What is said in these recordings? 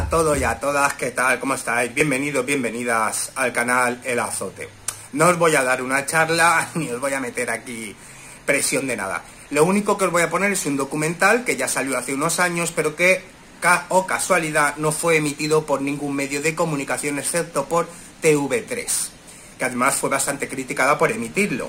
a todos y a todas, ¿qué tal? ¿Cómo estáis? Bienvenidos, bienvenidas al canal El Azote. No os voy a dar una charla, ni os voy a meter aquí presión de nada. Lo único que os voy a poner es un documental que ya salió hace unos años, pero que, casualidad, no fue emitido por ningún medio de comunicación excepto por TV3, que además fue bastante criticada por emitirlo.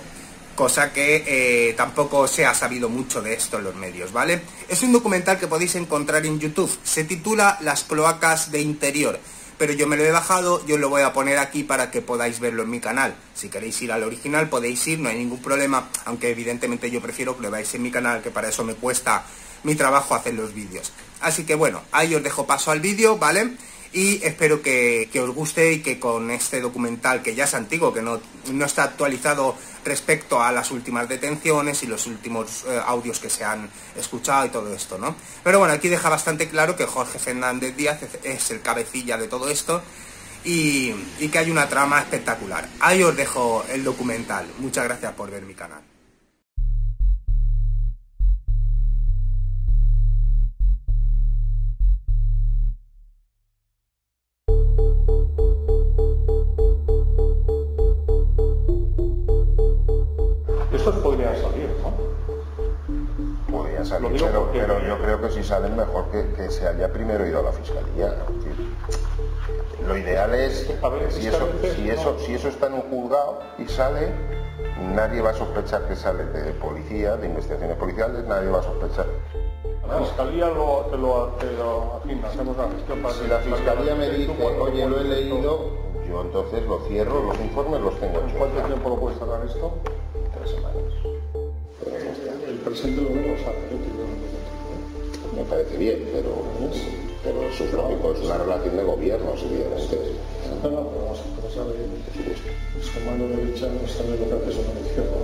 Cosa que tampoco se ha sabido mucho de esto en los medios, ¿vale? Es un documental que podéis encontrar en YouTube, se titula Las cloacas de Interior, pero yo me lo he bajado, yo lo voy a poner aquí para que podáis verlo en mi canal. Si queréis ir al original podéis ir, no hay ningún problema, aunque evidentemente yo prefiero que lo veáis en mi canal, que para eso me cuesta mi trabajo hacer los vídeos. Así que bueno, ahí os dejo paso al vídeo, ¿vale? Y espero que os guste y que con este documental, que ya es antiguo, que no está actualizado respecto a las últimas detenciones y los últimos audios que se han escuchado y todo esto, ¿no? Pero bueno, aquí deja bastante claro que Jorge Fernández Díaz es el cabecilla de todo esto y que hay una trama espectacular. Ahí os dejo el documental. Muchas gracias por ver mi canal. Podría salir, ¿no? Podría salir, pero yo creo que si salen mejor que se haya primero ido a la fiscalía, ¿no? Lo ideal es, si eso está en un juzgado y sale, nadie va a sospechar que sale de policía, de investigaciones policiales, nadie va a sospechar. La fiscalía te lo asigna, hacemos la gestión para... Si la fiscalía me dice, oye, lo he leído, yo entonces lo cierro, los informes los tengo hechos. ¿Cuánto tiempo lo puedes tardar esto? 3 semanas. El presidente lo veo, me parece bien, pero su lógico es una relación de gobiernos, evidentemente. No, pero vamos a pasar de su mano derecha no está en lo que hace su mano izquierda.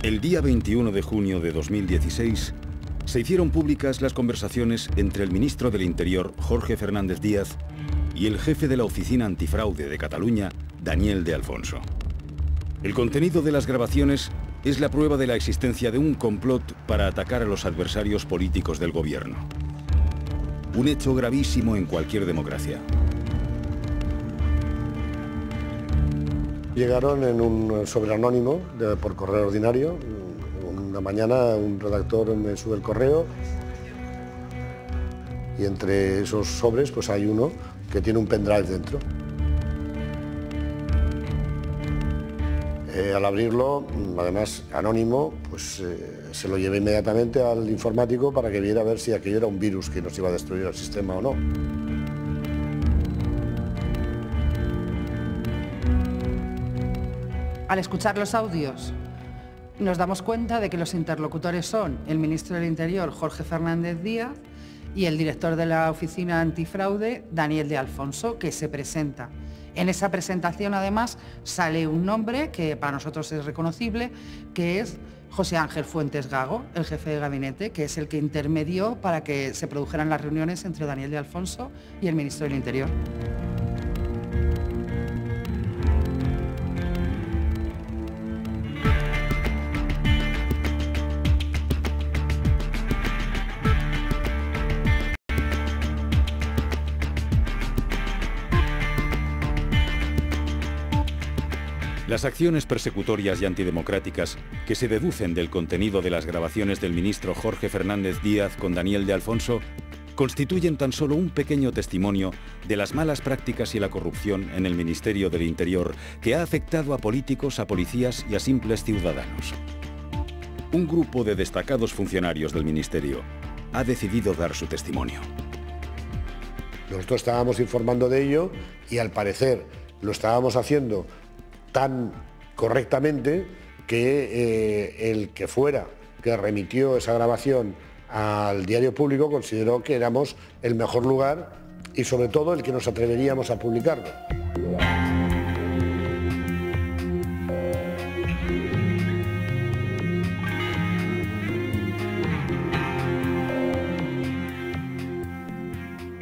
El día 21 de junio de 2016 se hicieron públicas las conversaciones entre el ministro del Interior, Jorge Fernández Díaz, y el jefe de la Oficina Antifraude de Cataluña, Daniel de Alfonso. El contenido de las grabaciones es la prueba de la existencia de un complot para atacar a los adversarios políticos del gobierno. Un hecho gravísimo en cualquier democracia. Llegaron en un sobre anónimo por correo ordinario. Una mañana un redactor me sube el correo y entre esos sobres pues hay uno que tiene un pendrive dentro. Al abrirlo, además anónimo, pues se lo llevé inmediatamente al informático para que viera a ver si aquello era un virus que nos iba a destruir el sistema o no. Al escuchar los audios, nos damos cuenta de que los interlocutores son el ministro del Interior, Jorge Fernández Díaz, y el director de la Oficina Antifraude, Daniel de Alfonso, que se presenta. En esa presentación, además, sale un nombre que para nosotros es reconocible, que es José Ángel Fuentes Gago, el jefe de gabinete, que es el que intermedió para que se produjeran las reuniones entre Daniel de Alfonso y el ministro del Interior. Las acciones persecutorias y antidemocráticas que se deducen del contenido de las grabaciones del ministro Jorge Fernández Díaz con Daniel de Alfonso constituyen tan solo un pequeño testimonio de las malas prácticas y la corrupción en el Ministerio del Interior que ha afectado a políticos, a policías y a simples ciudadanos. Un grupo de destacados funcionarios del Ministerio ha decidido dar su testimonio. Nosotros estábamos informando de ello y al parecer lo estábamos haciendo tan correctamente que el que fuera que remitió esa grabación al diario público consideró que éramos el mejor lugar y sobre todo el que nos atreveríamos a publicarlo.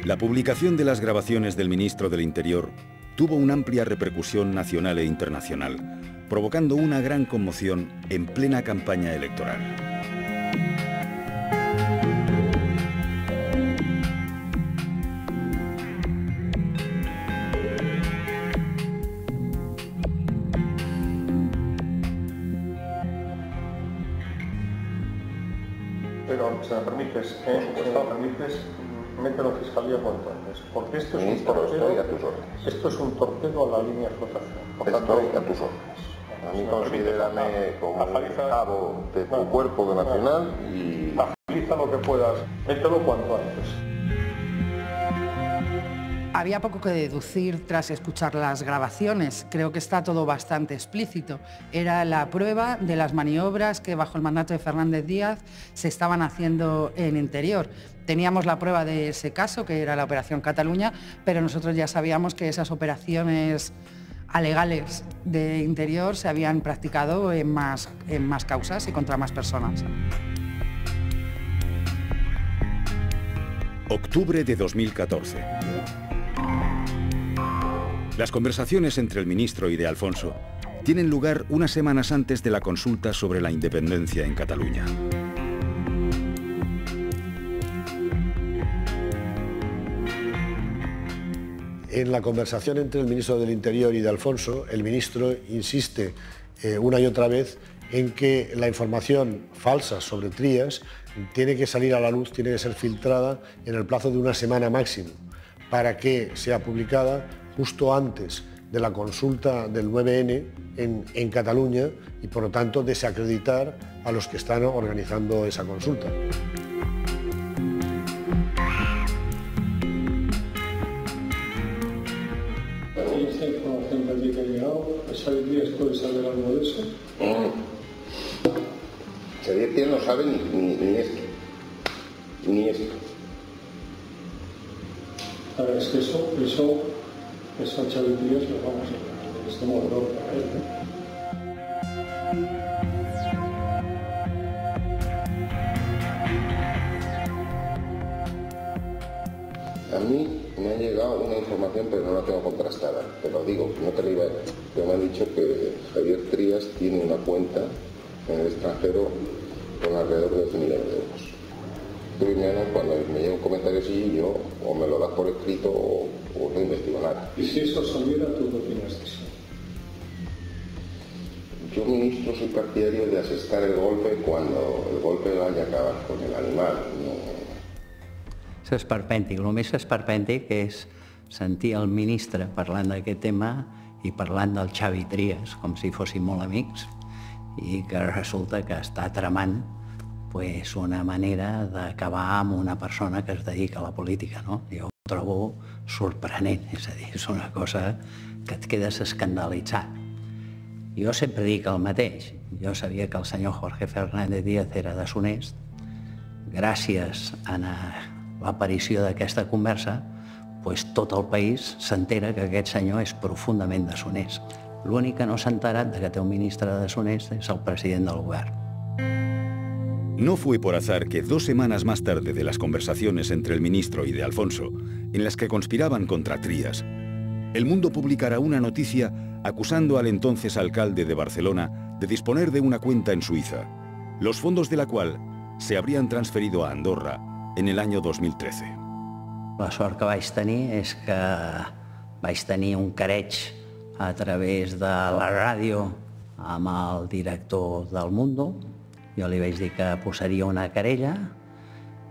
La publicación de las grabaciones del ministro del Interior tuvo una amplia repercusión nacional e internacional, provocando una gran conmoción en plena campaña electoral. Pero, si me permites, mételo en Fiscalía cuanto antes, porque esto es un torpedo a la línea de flotación. Por tanto, Estoy a tus órdenes. A mí considérame como un cabo de tu cuerpo de nacional y... Agiliza lo que puedas, mételo cuanto antes. Había poco que deducir tras escuchar las grabaciones. Creo que está todo bastante explícito. Era la prueba de las maniobras que bajo el mandato de Fernández Díaz se estaban haciendo en Interior. Teníamos la prueba de ese caso, que era la Operación Cataluña, pero nosotros ya sabíamos que esas operaciones alegales de Interior se habían practicado en más causas y contra más personas. Octubre de 2014. Las conversaciones entre el ministro y de Alfonso tienen lugar unas semanas antes de la consulta sobre la independencia en Cataluña. En la conversación entre el ministro del Interior y de Alfonso, el ministro insiste una y otra vez en que la información falsa sobre Trías tiene que salir a la luz, tiene que ser filtrada en el plazo de una semana máximo, para que sea publicada justo antes de la consulta del 9N en Cataluña y, por lo tanto, desacreditar a los que están organizando esa consulta. ¿Esa información que allí te ha llegado, ¿sabes días puede saber algo de eso? Xavier Díaz no sabe ni esto. Ni esto. A ver, es que eso a Xavier Díaz lo vamos a ver. Este modo para él, ¿no? A mí me ha llegado una información, pero no la tengo contrastada. Te lo digo, no te lo iba a decir. Pero me han dicho que Javier Trías tiene una cuenta en el extranjero con alrededor de 12.000 euros. Primero, cuando me llega un comentario así, yo o me lo das por escrito o no investigo nada. Y si eso saliera, ¿tú qué opinas de eso? Yo, ministro, soy partidario de asestar el golpe cuando el golpe vaya a acabar con el animal. No. És esperpèntic. El més esperpèntic és sentir el ministre parlant d'aquest tema i parlant del Xavi Trías, com si fossin molt amics, i que resulta que està tramant pues, una manera d'acabar amb una persona que es dedica a la política. No? Jo ho trobo sorprenent, és a dir, és una cosa que et quedes escandalitzat. Jo sempre dic el mateix. Jo sabia que el senyor Jorge Fernández Díaz era deshonest. Gràcies a l'aparició d'aquesta conversa, pues tot el país s'entera que aquest senyor és profundament deshonest. L'únic que no s'ha enterat de que té un ministre deshonest és el president del govern. No fue por azar que 2 semanas más tarde de las conversaciones entre el ministro y de Alfonso, en las que conspiraban contra Trías, El Mundo publicará una noticia acusando al entonces alcalde de Barcelona de disponer de una cuenta en Suiza, los fondos de la cual se habrían transferido a Andorra en el año 2013. La sort que vaig tenir és que vaig tenir un careig a través de la ràdio amb el director del Mundo. Jo li vaig dir que posaria una querella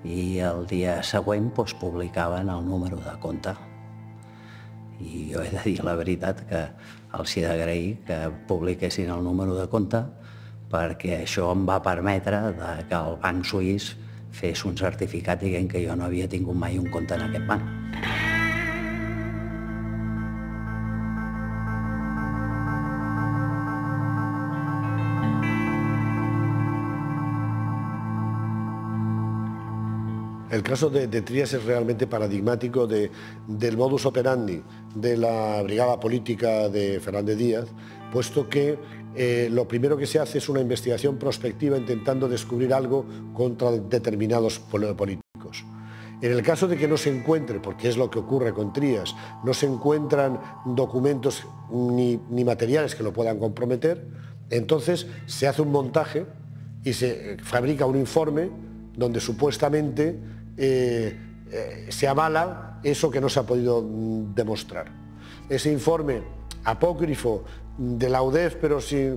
i el dia següent publicaven el número de compte. I jo he de dir la veritat que els he d'agrair que publiquessin el número de compte perquè això em va permetre que el banc suís fes un certificat dient que jo no havia tingut mai un compte en aquest banc. El caso de Trías es realmente paradigmático del modus operandi de la brigada política de Fernández Díaz, puesto que lo primero que se hace es una investigación prospectiva intentando descubrir algo contra determinados políticos. En el caso de que no se encuentre, porque es lo que ocurre con Trías, no se encuentran documentos ni materiales que lo puedan comprometer, entonces se hace un montaje y se fabrica un informe donde supuestamente se avala eso que no se ha podido demostrar. Ese informe apócrifo de la UDEF,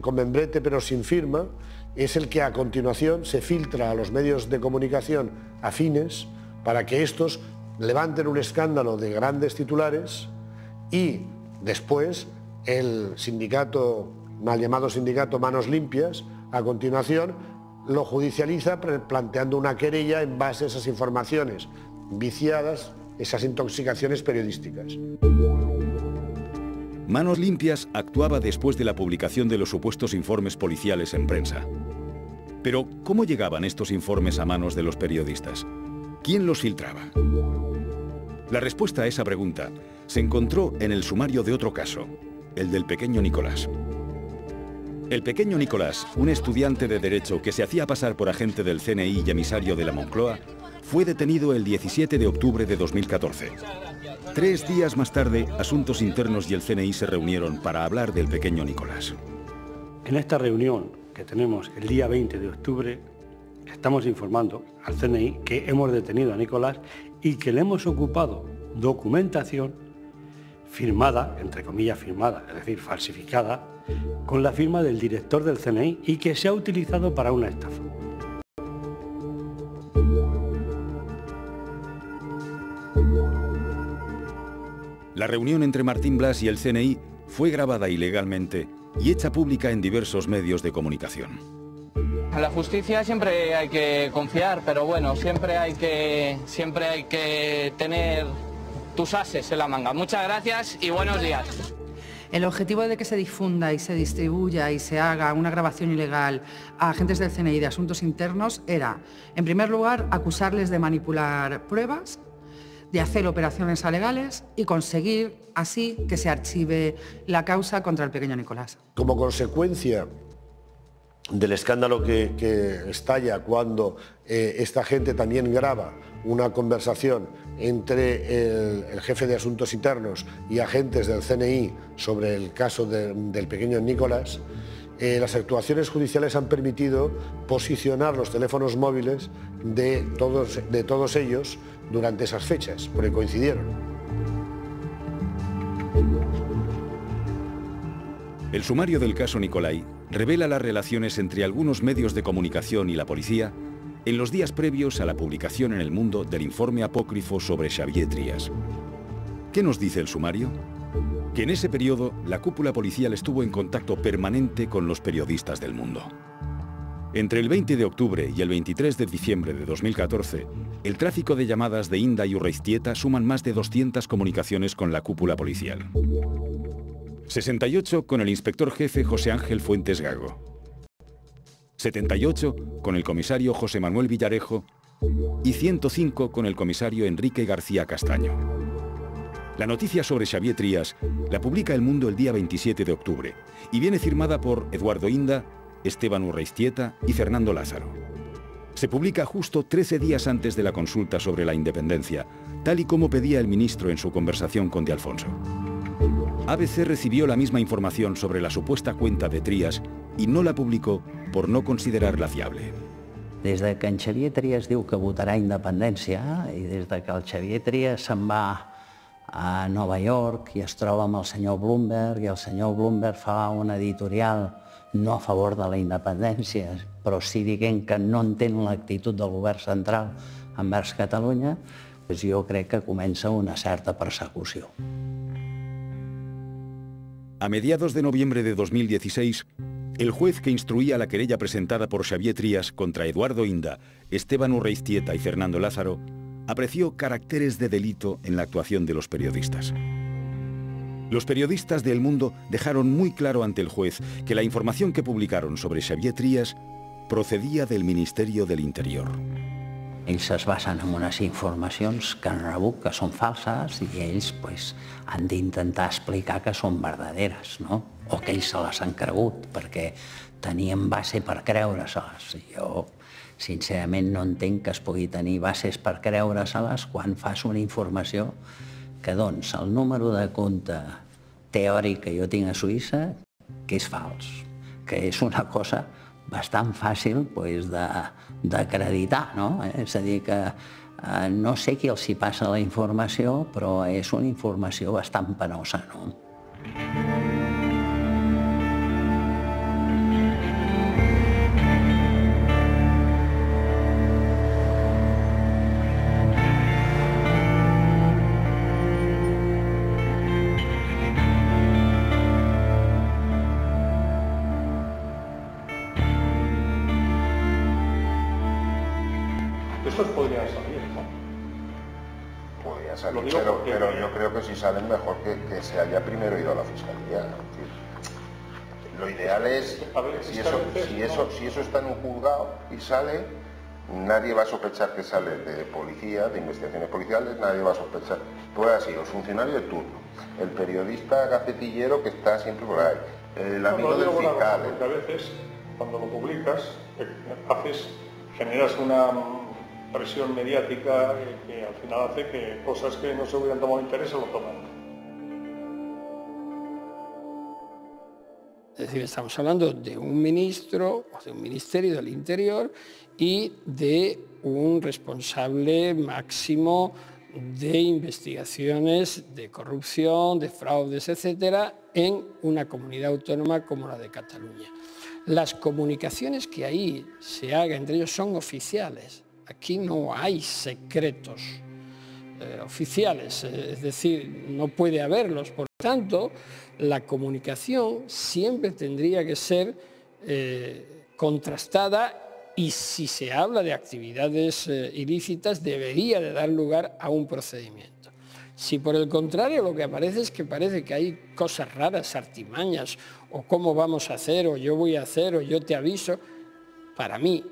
con membrete pero sin firma, es el que a continuación se filtra a los medios de comunicación afines para que estos levanten un escándalo de grandes titulares y después el sindicato, mal llamado sindicato Manos Limpias, a continuación lo judicializa planteando una querella en base a esas informaciones viciadas, esas intoxicaciones periodísticas. Manos Limpias actuaba después de la publicación de los supuestos informes policiales en prensa. Pero, ¿cómo llegaban estos informes a manos de los periodistas? ¿Quién los filtraba? La respuesta a esa pregunta se encontró en el sumario de otro caso, el del pequeño Nicolás. El pequeño Nicolás, un estudiante de Derecho que se hacía pasar por agente del CNI y emisario de la Moncloa, fue detenido el 17 de octubre de 2014. 3 días más tarde, Asuntos Internos y el CNI se reunieron para hablar del pequeño Nicolás. En esta reunión que tenemos el día 20 de octubre, estamos informando al CNI que hemos detenido a Nicolás y que le hemos ocupado documentación firmada, entre comillas firmada, es decir, falsificada, con la firma del director del CNI y que se ha utilizado para una estafa. La reunión entre Martín Blas y el CNI fue grabada ilegalmente y hecha pública en diversos medios de comunicación. En la justicia siempre hay que confiar, pero bueno, siempre hay que tener tus ases en la manga. Muchas gracias y buenos días. El objetivo de que se difunda y se distribuya y se haga una grabación ilegal a agentes del CNI de Asuntos Internos era, en primer lugar, acusarles de manipular pruebas, de hacer operaciones alegales y conseguir así que se archive la causa contra el pequeño Nicolás. Como consecuencia del escándalo que estalla cuando esta gente también graba una conversación entre el jefe de Asuntos Internos y agentes del CNI sobre el caso del pequeño Nicolás, las actuaciones judiciales han permitido posicionar los teléfonos móviles de todos ellos durante esas fechas, porque coincidieron. El sumario del caso Nicolai revela las relaciones entre algunos medios de comunicación y la policía en los días previos a la publicación en El Mundo del informe apócrifo sobre Xavier Trías. ¿Qué nos dice el sumario? Que en ese periodo la cúpula policial estuvo en contacto permanente con los periodistas del Mundo. Entre el 20 de octubre y el 23 de diciembre de 2014, el tráfico de llamadas de Inda y Urreiztieta suman más de 200 comunicaciones con la cúpula policial. 68 con el inspector jefe José Ángel Fuentes Gago. 78 con el comisario José Manuel Villarejo y 105 con el comisario Enrique García Castaño. La noticia sobre Xavier Trías la publica El Mundo el día 27 de octubre y viene firmada por Eduardo Inda, Esteban Urreiztieta y Fernando Lázaro. Se publica justo 13 días antes de la consulta sobre la independencia, tal y como pedía el ministro en su conversación con De Alfonso. ABC recibió la misma información sobre la supuesta cuenta de Trías y no la publicó por no considerarla fiable. Des de que en Xavier Trías diu que votarà independència i des de que el Xavier Trías se'n va a Nova York i es troba amb el senyor Bloomberg i el senyor Bloomberg fa una editorial no a favor de la independència, però sí dient que no entén l'actitud del govern central envers Catalunya, doncs jo crec que comença una certa persecució. A mediados de noviembre de 2016, el juez que instruía la querella presentada por Xavier Trías contra Eduardo Inda, Esteban Urreiztieta y Fernando Lázaro apreció caracteres de delito en la actuación de los periodistas. Los periodistas de El Mundo dejaron muy claro ante el juez que la información que publicaron sobre Xavier Trías procedía del Ministerio del Interior. Ells es basen en unes informacions que han rebut, que són falses, i ells han d'intentar explicar que són verdaderes, no? O que ells se les han cregut, perquè tenien base per creure-se-les. Jo, sincerament, no entenc que es pugui tenir bases per creure-se-les quan fas una informació que, doncs, el número de compte teòric que jo tinc a Suïssa, que és fals, que és una cosa bastant fàcil d'acreditar, no? És a dir, que no sé qui els hi passa la informació, però és una informació bastant penosa, no? Estos podrían salir, ¿no? Podría salir, pero yo creo que si salen mejor que se haya primero ido a la fiscalía. Lo ideal es, si eso está en un juzgado y sale, nadie va a sospechar que sale de policía, de investigaciones policiales, nadie va a sospechar. Pues así, los funcionarios de turno, el periodista gacetillero que está siempre por ahí, el amigo del fiscal. Porque a veces, cuando lo publicas, generas una presión mediática que al final hace que cosas que no se hubieran tomado interés se lo toman. Es decir, estamos hablando de un ministro o de un ministerio del Interior y de un responsable máximo de investigaciones de corrupción, de fraudes, etcétera, en una comunidad autónoma como la de Cataluña. Las comunicaciones que ahí se hagan entre ellos son oficiales. Aquí no hay secretos oficiales, es decir, no puede haberlos. Por tanto, la comunicación siempre tendría que ser contrastada y si se habla de actividades ilícitas debería de dar lugar a un procedimiento. Si por el contrario lo que aparece es que parece que hay cosas raras, artimañas, o cómo vamos a hacer, o yo voy a hacer, o yo te aviso, para mí,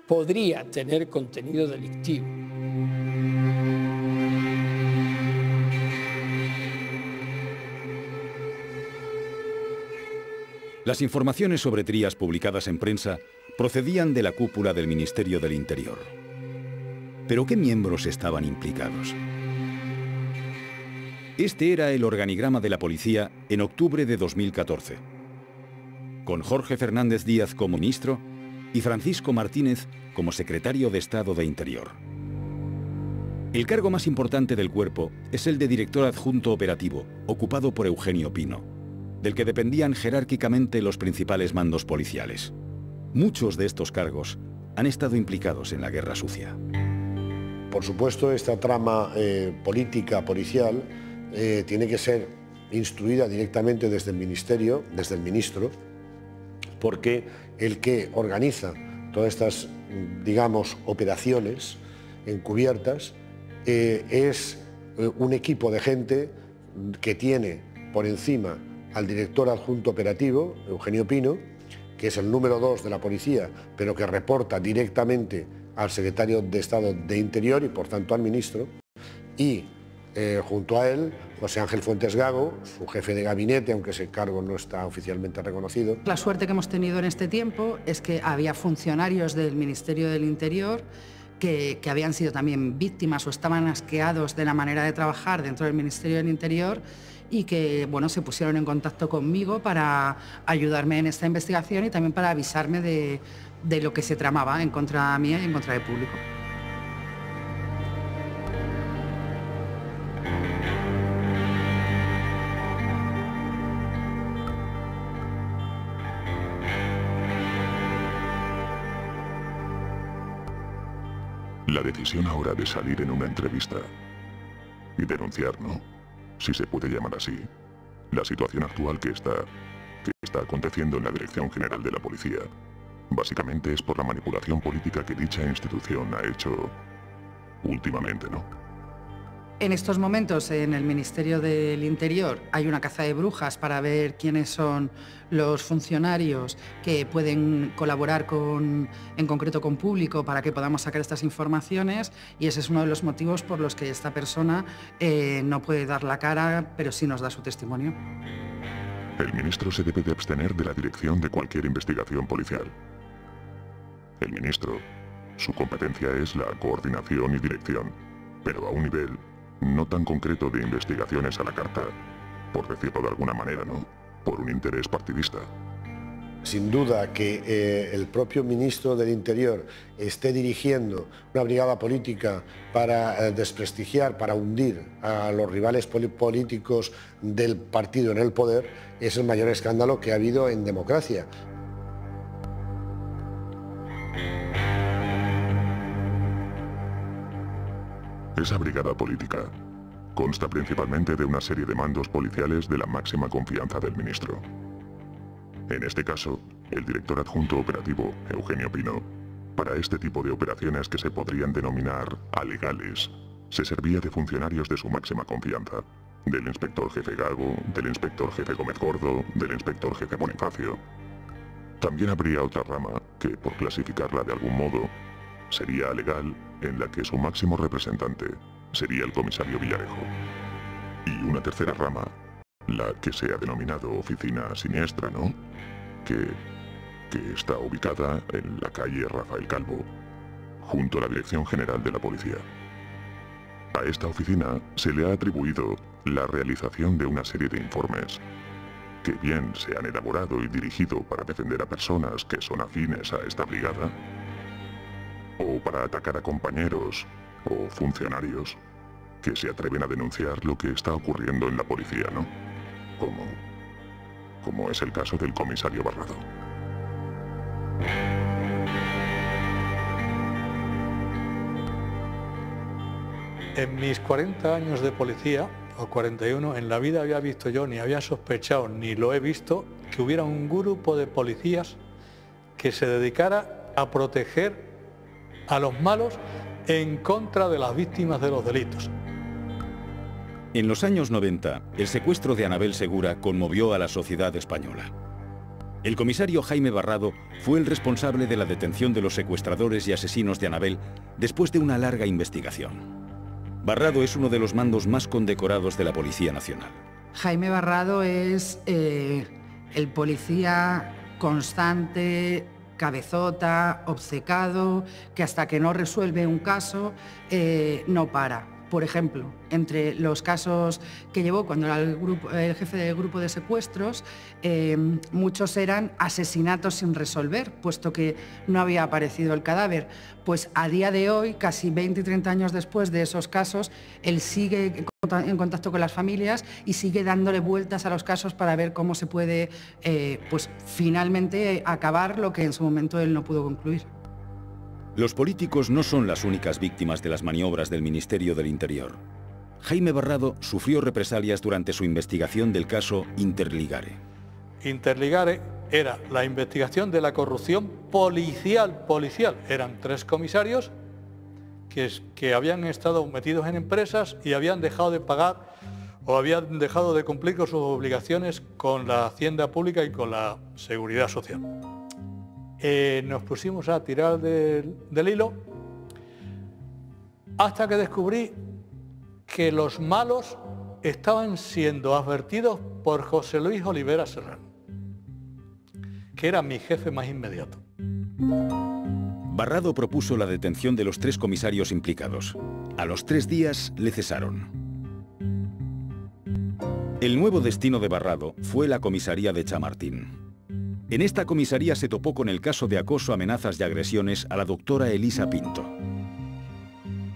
podría tener contenido delictivo. Las informaciones sobre Trías publicadas en prensa procedían de la cúpula del Ministerio del Interior. ¿Pero qué miembros estaban implicados? Este era el organigrama de la policía en octubre de 2014, con Jorge Fernández Díaz como ministro y Francisco Martínez como secretario de Estado de Interior. El cargo más importante del cuerpo es el de director adjunto operativo, ocupado por Eugenio Pino, del que dependían jerárquicamente los principales mandos policiales. Muchos de estos cargos han estado implicados en la guerra sucia. Por supuesto, esta trama política, policial, tiene que ser instruida directamente desde el Ministerio, desde el ministro, porque el que organiza todas estas, digamos, operaciones encubiertas es un equipo de gente que tiene por encima al director adjunto operativo, Eugenio Pino, que es el número 2 de la policía, pero que reporta directamente al secretario de Estado de Interior y por tanto al ministro, y junto a él, José Ángel Fuentes Gago, su jefe de gabinete, aunque ese cargo no está oficialmente reconocido. La suerte que hemos tenido en este tiempo es que había funcionarios del Ministerio del Interior que habían sido también víctimas o estaban asqueados de la manera de trabajar dentro del Ministerio del Interior y que, bueno, se pusieron en contacto conmigo para ayudarme en esta investigación y también para avisarme de lo que se tramaba en contra mía y en contra del público. La decisión ahora de salir en una entrevista y denunciar, ¿no?, si se puede llamar así, la situación actual que está aconteciendo en la Dirección General de la Policía, básicamente es por la manipulación política que dicha institución ha hecho últimamente, ¿no? En estos momentos en el Ministerio del Interior hay una caza de brujas para ver quiénes son los funcionarios que pueden colaborar en concreto con público para que podamos sacar estas informaciones, y ese es uno de los motivos por los que esta persona no puede dar la cara, pero sí nos da su testimonio. El ministro se debe de abstener de la dirección de cualquier investigación policial. El ministro, su competencia es la coordinación y dirección, pero a un nivel no tan concreto de investigaciones a la carta, por decirlo de alguna manera, ¿no? Por un interés partidista. Sin duda que el propio ministro del Interior esté dirigiendo una brigada política para desprestigiar, para hundir a los rivales políticos del partido en el poder, es el mayor escándalo que ha habido en democracia. Esa brigada política consta principalmente de una serie de mandos policiales de la máxima confianza del ministro. En este caso, el director adjunto operativo, Eugenio Pino, para este tipo de operaciones que se podrían denominar alegales, se servía de funcionarios de su máxima confianza, del inspector jefe Gago, del inspector jefe Gómez Gordo, del inspector jefe Bonifacio. También habría otra rama que, por clasificarla de algún modo, sería legal, en la que su máximo representante sería el comisario Villarejo. Y una tercera rama, la que se ha denominado oficina siniestra, ¿no? Que está ubicada en la calle Rafael Calvo, junto a la Dirección General de la Policía. A esta oficina se le ha atribuido la realización de una serie de informes que bien se han elaborado y dirigido para defender a personas que son afines a esta brigada, o para atacar a compañeros o funcionarios que se atreven a denunciar lo que está ocurriendo en la policía, ¿no? Como es el caso del comisario Barrado. En mis 40 años de policía, o 41, en la vida había visto yo, ni había sospechado, ni lo he visto, que hubiera un grupo de policías que se dedicara a proteger a los malos en contra de las víctimas de los delitos. En los años 90, el secuestro de Anabel Segura conmovió a la sociedad española. El comisario Jaime Barrado fue el responsable de la detención de los secuestradores y asesinos de Anabel después de una larga investigación. Barrado es uno de los mandos más condecorados de la Policía Nacional. Jaime Barrado es el policía constante, cabezota, obcecado, que hasta que no resuelve un caso no para. Por ejemplo, entre los casos que llevó cuando era el jefe del grupo de secuestros, muchos eran asesinatos sin resolver, puesto que no había aparecido el cadáver. Pues a día de hoy, casi 20 y 30 años después de esos casos, él sigue en contacto con las familias y sigue dándole vueltas a los casos para ver cómo se puede, pues finalmente acabar lo que en su momento él no pudo concluir. Los políticos no son las únicas víctimas de las maniobras del Ministerio del Interior. Jaime Barrado sufrió represalias durante su investigación del caso Interligare. Interligare era la investigación de la corrupción policial. Eran 3 comisarios que habían estado metidos en empresas y habían dejado de pagar o habían dejado de cumplir con sus obligaciones con la hacienda pública y con la seguridad social. Nos pusimos a tirar del hilo hasta que descubrí que los malos estaban siendo advertidos por José Luis Olivera Serrano, que era mi jefe más inmediato. Barrado propuso la detención de los 3 comisarios implicados. A los 3 días le cesaron. El nuevo destino de Barrado fue la comisaría de Chamartín. En esta comisaría se topó con el caso de acoso, amenazas y agresiones a la doctora Elisa Pinto.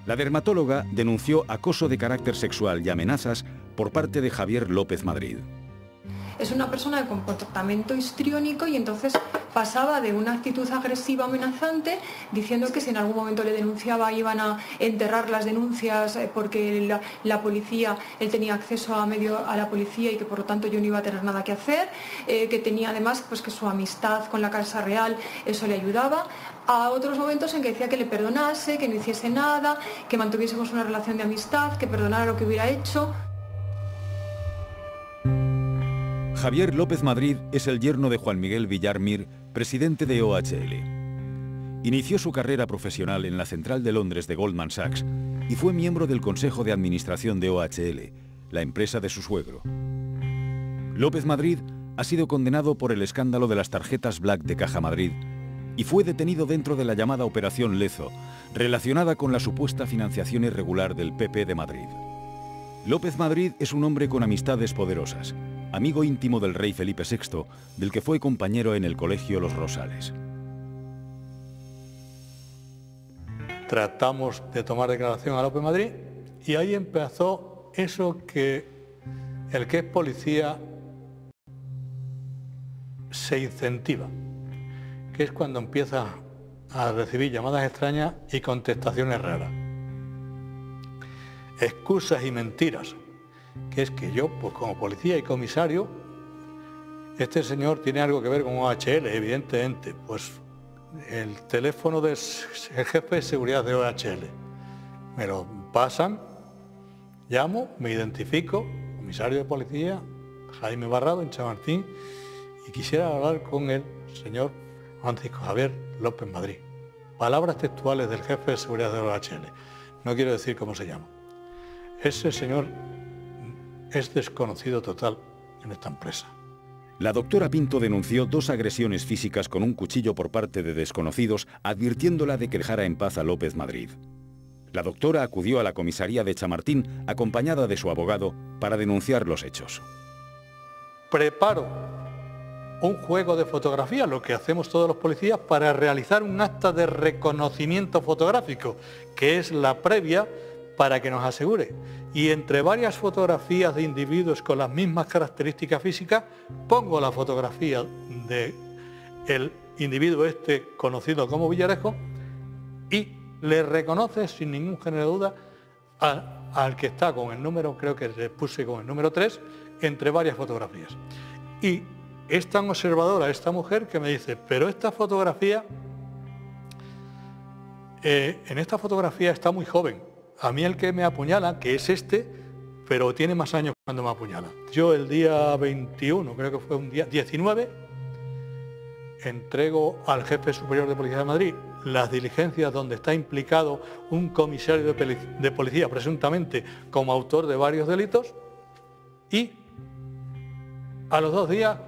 La dermatóloga denunció acoso de carácter sexual y amenazas por parte de Javier López Madrid. Es una persona de comportamiento histriónico y entonces pasaba de una actitud agresiva amenazante diciendo que si en algún momento le denunciaba iban a enterrar las denuncias porque la policía, él tenía acceso a la policía y que por lo tanto yo no iba a tener nada que hacer, que tenía además pues que su amistad con la Casa Real eso le ayudaba. a otros momentos en que decía que le perdonase, que no hiciese nada, que mantuviésemos una relación de amistad, que perdonara lo que hubiera hecho. Javier López Madrid es el yerno de Juan Miguel Villar Mir, presidente de OHL. Inició su carrera profesional en la central de Londres de Goldman Sachs y fue miembro del consejo de administración de OHL, la empresa de su suegro. López Madrid ha sido condenado por el escándalo de las tarjetas Black de Caja Madrid y fue detenido dentro de la llamada Operación Lezo, relacionada con la supuesta financiación irregular del PP de Madrid. López Madrid es un hombre con amistades poderosas, amigo íntimo del rey Felipe VI, del que fue compañero en el colegio Los Rosales. Tratamos de tomar declaración a López Madrid y ahí empezó eso que el que es policía se incentiva, que es cuando empieza a recibir llamadas extrañas y contestaciones raras. Excusas y mentiras, que es que yo, pues como policía y comisario, este señor tiene algo que ver con OHL, evidentemente, pues el teléfono del jefe de seguridad de OHL. Me lo pasan, llamo, me identifico, comisario de policía, Jaime Barrado, en Chamartín, y quisiera hablar con el señor Francisco Javier López Madrid. Palabras textuales del jefe de seguridad de OHL. No quiero decir cómo se llama. Ese señor es desconocido total en esta empresa. La doctora Pinto denunció 2 agresiones físicas con un cuchillo por parte de desconocidos, advirtiéndola de que dejara en paz a López Madrid. La doctora acudió a la comisaría de Chamartín, acompañada de su abogado, para denunciar los hechos. Preparo un juego de fotografía, lo que hacemos todos los policías, para realizar un acta de reconocimiento fotográfico, que es la previa para que nos asegure. Y entre varias fotografías de individuos con las mismas características físicas, pongo la fotografía del individuo este conocido como Villarejo y le reconoce sin ningún género de duda al que está con el número, creo que le puse con el número 3, entre varias fotografías. Y es tan observadora esta mujer que me dice, pero esta fotografía, en esta fotografía está muy joven. A mí el que me apuñala, que es este, pero tiene más años cuando me apuñala. Yo el día 21, creo que fue un día 19, entrego al jefe superior de Policía de Madrid las diligencias donde está implicado un comisario de policía, presuntamente como autor de varios delitos, y a los 2 días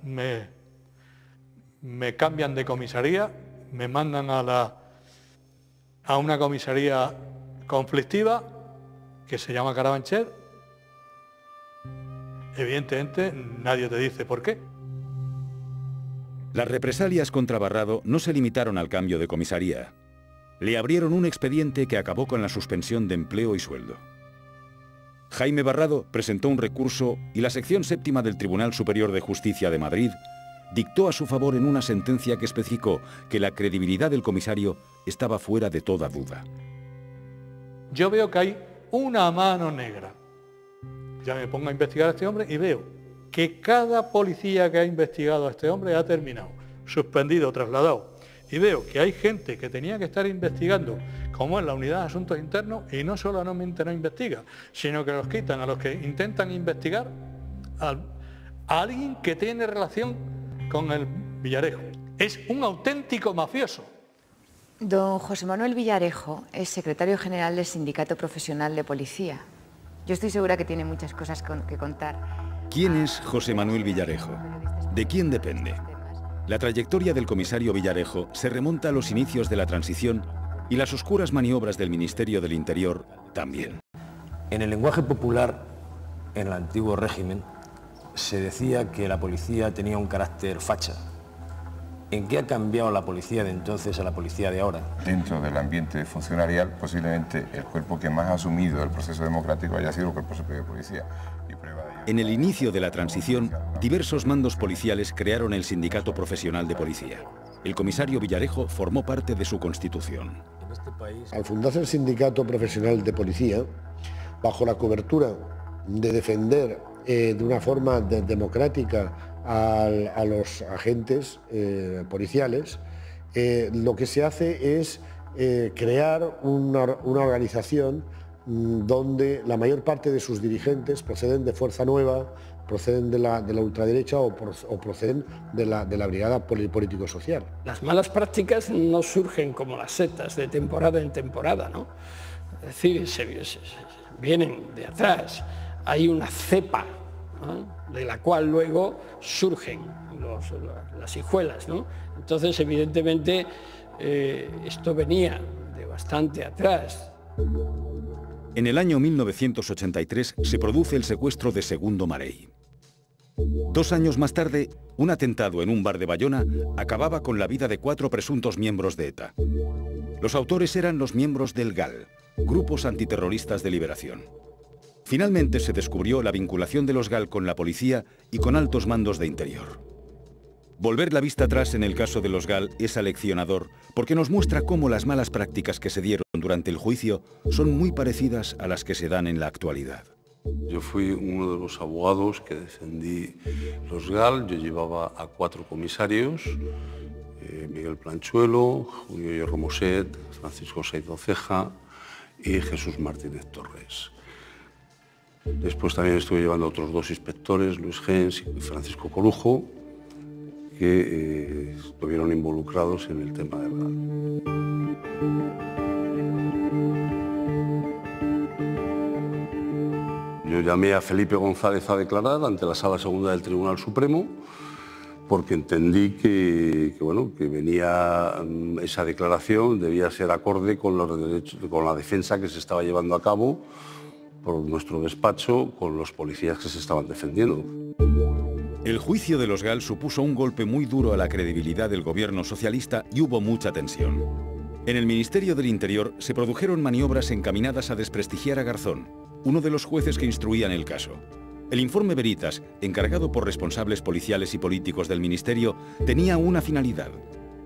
me cambian de comisaría, me mandan a una comisaría conflictiva que se llama Carabanchel. Evidentemente nadie te dice por qué. Las represalias contra Barrado no se limitaron al cambio de comisaría. Le abrieron un expediente que acabó con la suspensión de empleo y sueldo. Jaime Barrado presentó un recurso y la sección 7ª del Tribunal Superior de Justicia de Madrid dictó a su favor en una sentencia que especificó que la credibilidad del comisario estaba fuera de toda duda. Yo veo que hay una mano negra. Ya me pongo a investigar a este hombre y veo que cada policía que ha investigado a este hombre ha terminado, suspendido, trasladado. Y veo que hay gente que tenía que estar investigando, como en la Unidad de Asuntos Internos, y no solamente no investiga, sino que los quitan a los que intentan investigar a alguien que tiene relación con el Villarejo. Es un auténtico mafioso. Don José Manuel Villarejo es secretario general del Sindicato Profesional de Policía. Yo estoy segura que tiene muchas cosas que contar. ¿Quién es José Manuel Villarejo? ¿De quién depende? La trayectoria del comisario Villarejo se remonta a los inicios de la transición y las oscuras maniobras del Ministerio del Interior también. En el lenguaje popular, en el antiguo régimen, se decía que la policía tenía un carácter facha. ¿En qué ha cambiado la policía de entonces a la policía de ahora? Dentro del ambiente funcionarial, posiblemente el cuerpo que más ha asumido el proceso democrático haya sido el Cuerpo Superior de Policía. En el inicio de la transición, diversos mandos policiales crearon el Sindicato Profesional de Policía. El comisario Villarejo formó parte de su constitución. Al fundarse el Sindicato Profesional de Policía, bajo la cobertura de defender de una forma democrática a los agentes policiales lo que se hace es crear una organización donde la mayor parte de sus dirigentes proceden de Fuerza Nueva, proceden de la ultraderecha o proceden de la brigada político-social. Las malas prácticas no surgen como las setas de temporada en temporada, ¿no? Es decir, vienen de atrás. Hay una cepa, ¿no?, de la cual luego surgen las hijuelas, ¿no? Entonces, evidentemente, esto venía de bastante atrás. En el año 1983 se produce el secuestro de Segundo Marey. 2 años más tarde, un atentado en un bar de Bayona acababa con la vida de 4 presuntos miembros de ETA. Los autores eran los miembros del GAL, Grupos Antiterroristas de Liberación. Finalmente se descubrió la vinculación de los GAL con la policía y con altos mandos de Interior. Volver la vista atrás en el caso de los GAL es aleccionador porque nos muestra cómo las malas prácticas que se dieron durante el juicio son muy parecidas a las que se dan en la actualidad. Yo fui uno de los abogados que defendí los GAL. Yo llevaba a 4 comisarios, Miguel Planchuelo, Julio Hierro Moset, Francisco Saido Ceja y Jesús Martínez Torres. Después también estuve llevando a otros 2 inspectores, Luis Gens y Francisco Corujo, que estuvieron involucrados en el tema del GAL. Yo llamé a Felipe González a declarar ante la Sala Segunda del Tribunal Supremo porque entendí que venía esa declaración, debía ser acorde con los derechos, con la defensa que se estaba llevando a cabo por nuestro despacho con los policías que se estaban defendiendo. El juicio de los GAL supuso un golpe muy duro a la credibilidad del gobierno socialista y hubo mucha tensión. En el Ministerio del Interior se produjeron maniobras encaminadas a desprestigiar a Garzón, uno de los jueces que instruían el caso. El informe Veritas, encargado por responsables policiales y políticos del Ministerio, tenía una finalidad: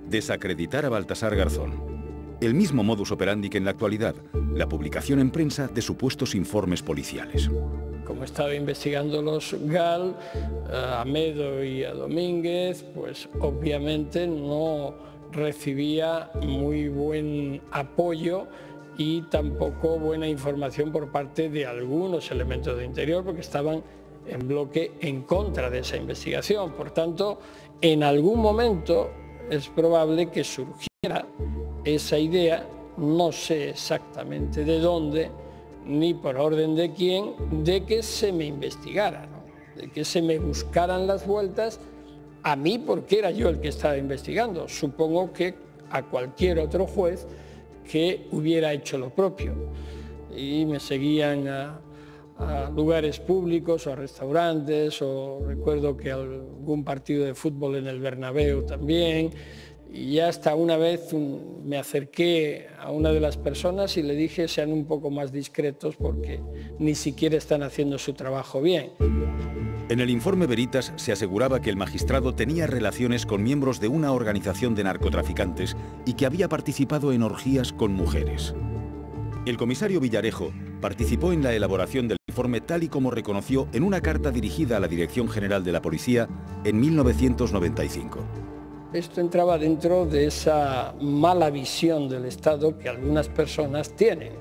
desacreditar a Baltasar Garzón. El mismo modus operandi que en la actualidad, la publicación en prensa de supuestos informes policiales. Como estaba investigando los GAL, a Medo y a Domínguez, pues obviamente no recibía muy buen apoyo y tampoco buena información por parte de algunos elementos de Interior, porque estaban en bloque en contra de esa investigación. Por tanto, en algún momento es probable que surgiera esa idea, no sé exactamente de dónde, ni por orden de quién, de que se me investigara, ¿no?, de que se me buscaran las vueltas a mí porque era yo el que estaba investigando. Supongo que a cualquier otro juez que hubiera hecho lo propio. Y me seguían a lugares públicos o a restaurantes, o recuerdo que algún partido de fútbol en el Bernabéu también. Y ya hasta una vez me acerqué a una de las personas y le dije: sean un poco más discretos porque ni siquiera están haciendo su trabajo bien. En el informe Veritas se aseguraba que el magistrado tenía relaciones con miembros de una organización de narcotraficantes y que había participado en orgías con mujeres. El comisario Villarejo participó en la elaboración del informe tal y como reconoció en una carta dirigida a la Dirección General de la Policía en 1995. Esto entraba dentro de esa mala visión del Estado que algunas personas tienen.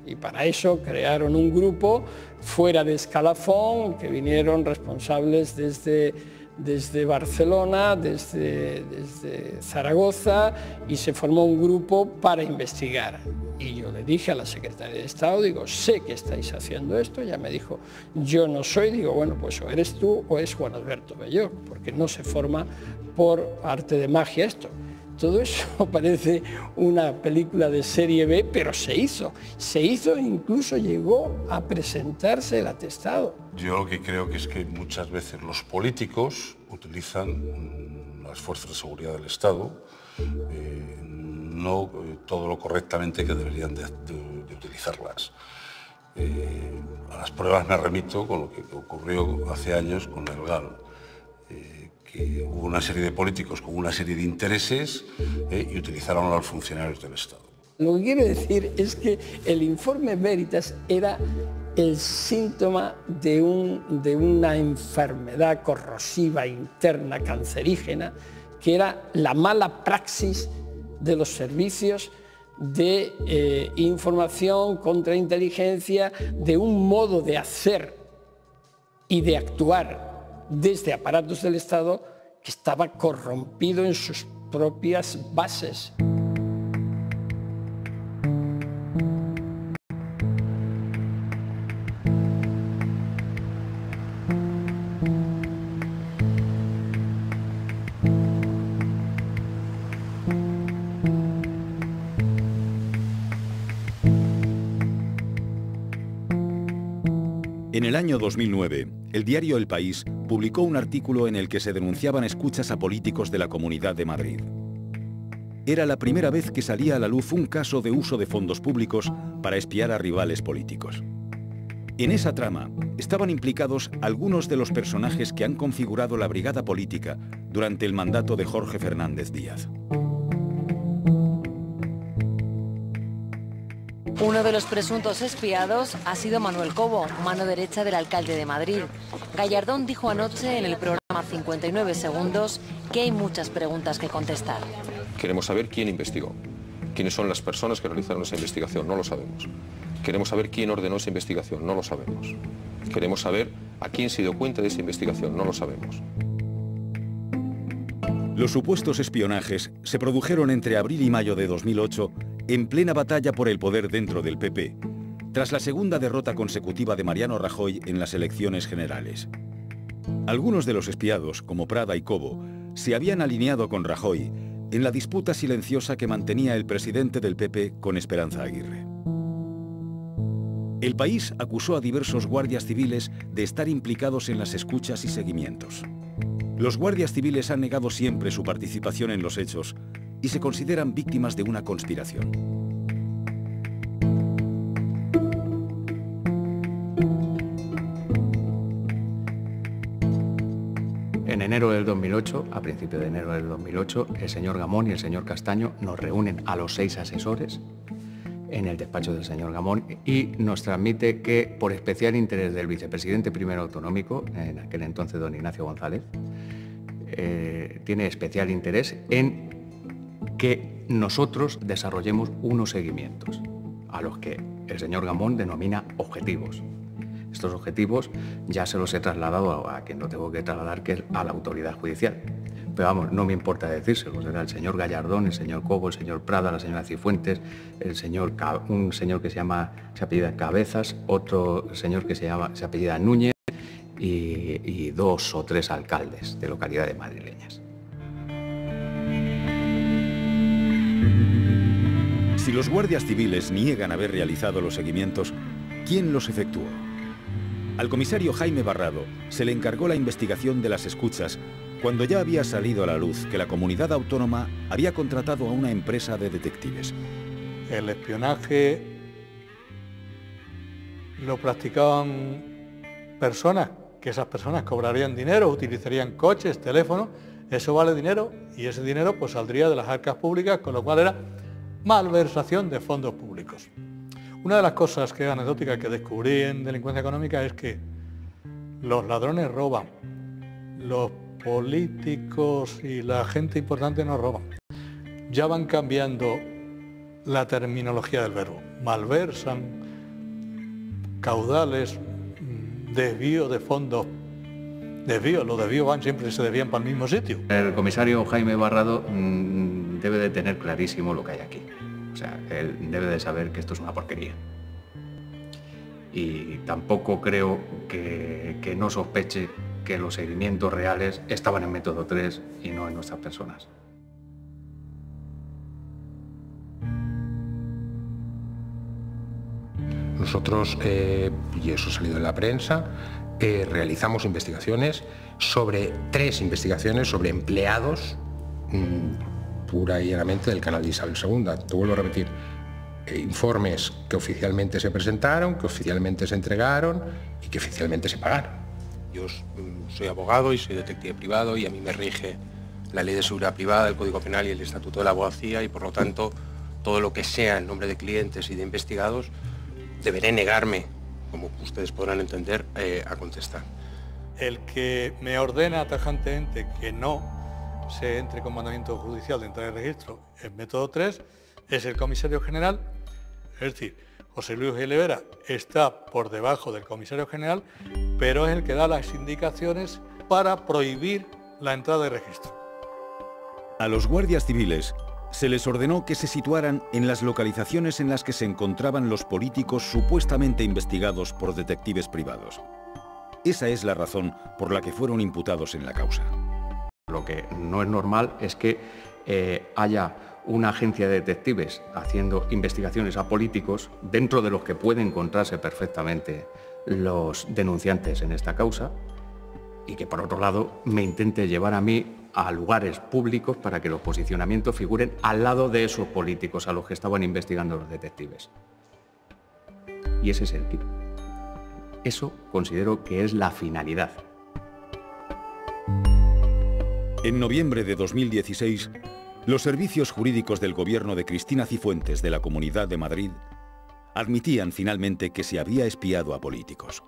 Y para eso crearon un grupo fuera de escalafón, que vinieron responsables desde Barcelona, desde Zaragoza, y se formó un grupo para investigar. Y yo le dije a la secretaria de Estado, digo: sé que estáis haciendo esto. Ella me dijo: yo no soy. Digo: bueno, pues o eres tú o es Juan Alberto Bello, porque no se forma por arte de magia esto. Todo eso parece una película de serie B, pero se hizo e incluso llegó a presentarse el atestado. Yo lo que creo que es que muchas veces los políticos utilizan las fuerzas de seguridad del Estado, no todo lo correctamente que deberían de utilizarlas. A las pruebas me remito con lo que ocurrió hace años con el GAL. Que hubo una serie de políticos con una serie de intereses y utilizaron a los funcionarios del Estado. Lo que quiero decir es que el informe Veritas era el síntoma de una enfermedad corrosiva interna, cancerígena, que era la mala praxis de los servicios de información, contrainteligencia, de un modo de hacer y de actuar desde aparatos del Estado que estaba corrompido en sus propias bases. En el año 2009, el diario El País publicó un artículo en el que se denunciaban escuchas a políticos de la Comunidad de Madrid. Era la primera vez que salía a la luz un caso de uso de fondos públicos para espiar a rivales políticos. En esa trama estaban implicados algunos de los personajes que han configurado la brigada política durante el mandato de Jorge Fernández Díaz. Uno de los presuntos espiados ha sido Manuel Cobo, mano derecha del alcalde de Madrid. Gallardón dijo anoche en el programa 59 segundos que hay muchas preguntas que contestar. Queremos saber quién investigó, quiénes son las personas que realizaron esa investigación, no lo sabemos. Queremos saber quién ordenó esa investigación, no lo sabemos. Queremos saber a quién se dio cuenta de esa investigación, no lo sabemos. Los supuestos espionajes se produjeron entre abril y mayo de 2008 en plena batalla por el poder dentro del PP, tras la segunda derrota consecutiva de Mariano Rajoy en las elecciones generales. Algunos de los espiados, como Prada y Cobo, se habían alineado con Rajoy en la disputa silenciosa que mantenía el presidente del PP con Esperanza Aguirre. El País acusó a diversos guardias civiles de estar implicados en las escuchas y seguimientos. Los guardias civiles han negado siempre su participación en los hechos y se consideran víctimas de una conspiración. En enero del 2008, a principios de enero del 2008, el señor Gamón y el señor Castaño nos reúnen a los 6 asesores en el despacho del señor Gamón y nos transmite que, por especial interés del vicepresidente primero autonómico, en aquel entonces don Ignacio González, tiene especial interés en que nosotros desarrollemos unos seguimientos, a los que el señor Gamón denomina objetivos. Estos objetivos ya se los he trasladado a quien lo tengo que trasladar, que es a la autoridad judicial. Pero vamos, no me importa decírselos, era el señor Gallardón, el señor Cobo, el señor Prada, la señora Cifuentes, un señor que se apellida Cabezas, otro señor que se apellida Núñez y 2 o 3 alcaldes de localidades madrileñas. Si los guardias civiles niegan haber realizado los seguimientos, ¿quién los efectuó? Al comisario Jaime Barrado se le encargó la investigación de las escuchas cuando ya había salido a la luz que la comunidad autónoma había contratado a una empresa de detectives. El espionaje lo practicaban personas, que esas personas cobrarían dinero, utilizarían coches, teléfonos, eso vale dinero y ese dinero pues saldría de las arcas públicas, con lo cual era malversación de fondos públicos. Una de las cosas que es anecdótica que descubrí en delincuencia económica es que los ladrones roban, los políticos y la gente importante no roban. Ya van cambiando la terminología del verbo. Malversan, caudales, desvío de fondos. Los desvíos van siempre se desvían para el mismo sitio. El comisario Jaime Barrado debe de tener clarísimo lo que hay aquí. O sea, él debe de saber que esto es una porquería. Y tampoco creo que no sospeche que los seguimientos reales estaban en Método 3 y no en nuestras personas. Nosotros, y eso ha salido en la prensa, realizamos investigaciones sobre 3 investigaciones sobre empleados pura y llanamente del canal de Isabel II. Te vuelvo a repetir, informes que oficialmente se presentaron, que oficialmente se entregaron y que oficialmente se pagaron. Yo soy abogado y soy detective privado y a mí me rige la Ley de Seguridad Privada, el Código Penal y el Estatuto de la Abogacía y por lo tanto todo lo que sea en nombre de clientes y de investigados deberé negarme, como ustedes podrán entender, a contestar. El que me ordena tajantemente que no se entre con mandamiento judicial de entrada de registro en método 3 es el comisario general, es decir, José Luis Olivera está por debajo del comisario general, pero es el que da las indicaciones para prohibir la entrada de registro. A los guardias civiles se les ordenó que se situaran en las localizaciones en las que se encontraban los políticos supuestamente investigados por detectives privados. Esa es la razón por la que fueron imputados en la causa. Lo que no es normal es que haya una agencia de detectives haciendo investigaciones a políticos dentro de los que pueden encontrarse perfectamente los denunciantes en esta causa y que, por otro lado, me intente llevar a mí a lugares públicos para que los posicionamientos figuren al lado de esos políticos a los que estaban investigando los detectives. Y ese es el kit. Eso considero que es la finalidad. En noviembre de 2016, los servicios jurídicos del gobierno de Cristina Cifuentes de la Comunidad de Madrid admitían finalmente que se había espiado a políticos.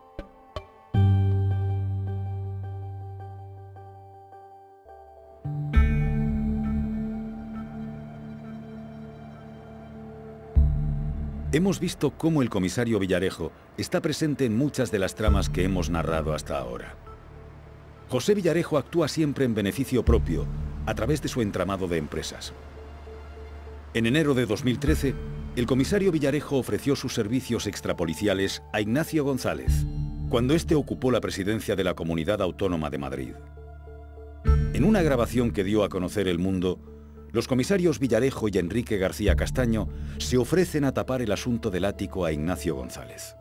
Hemos visto cómo el comisario Villarejo está presente en muchas de las tramas que hemos narrado hasta ahora. José Villarejo actúa siempre en beneficio propio, a través de su entramado de empresas. En enero de 2013, el comisario Villarejo ofreció sus servicios extrapoliciales a Ignacio González, cuando éste ocupó la presidencia de la Comunidad Autónoma de Madrid. En una grabación que dio a conocer El Mundo, los comisarios Villarejo y Enrique García Castaño se ofrecen a tapar el asunto del ático a Ignacio González.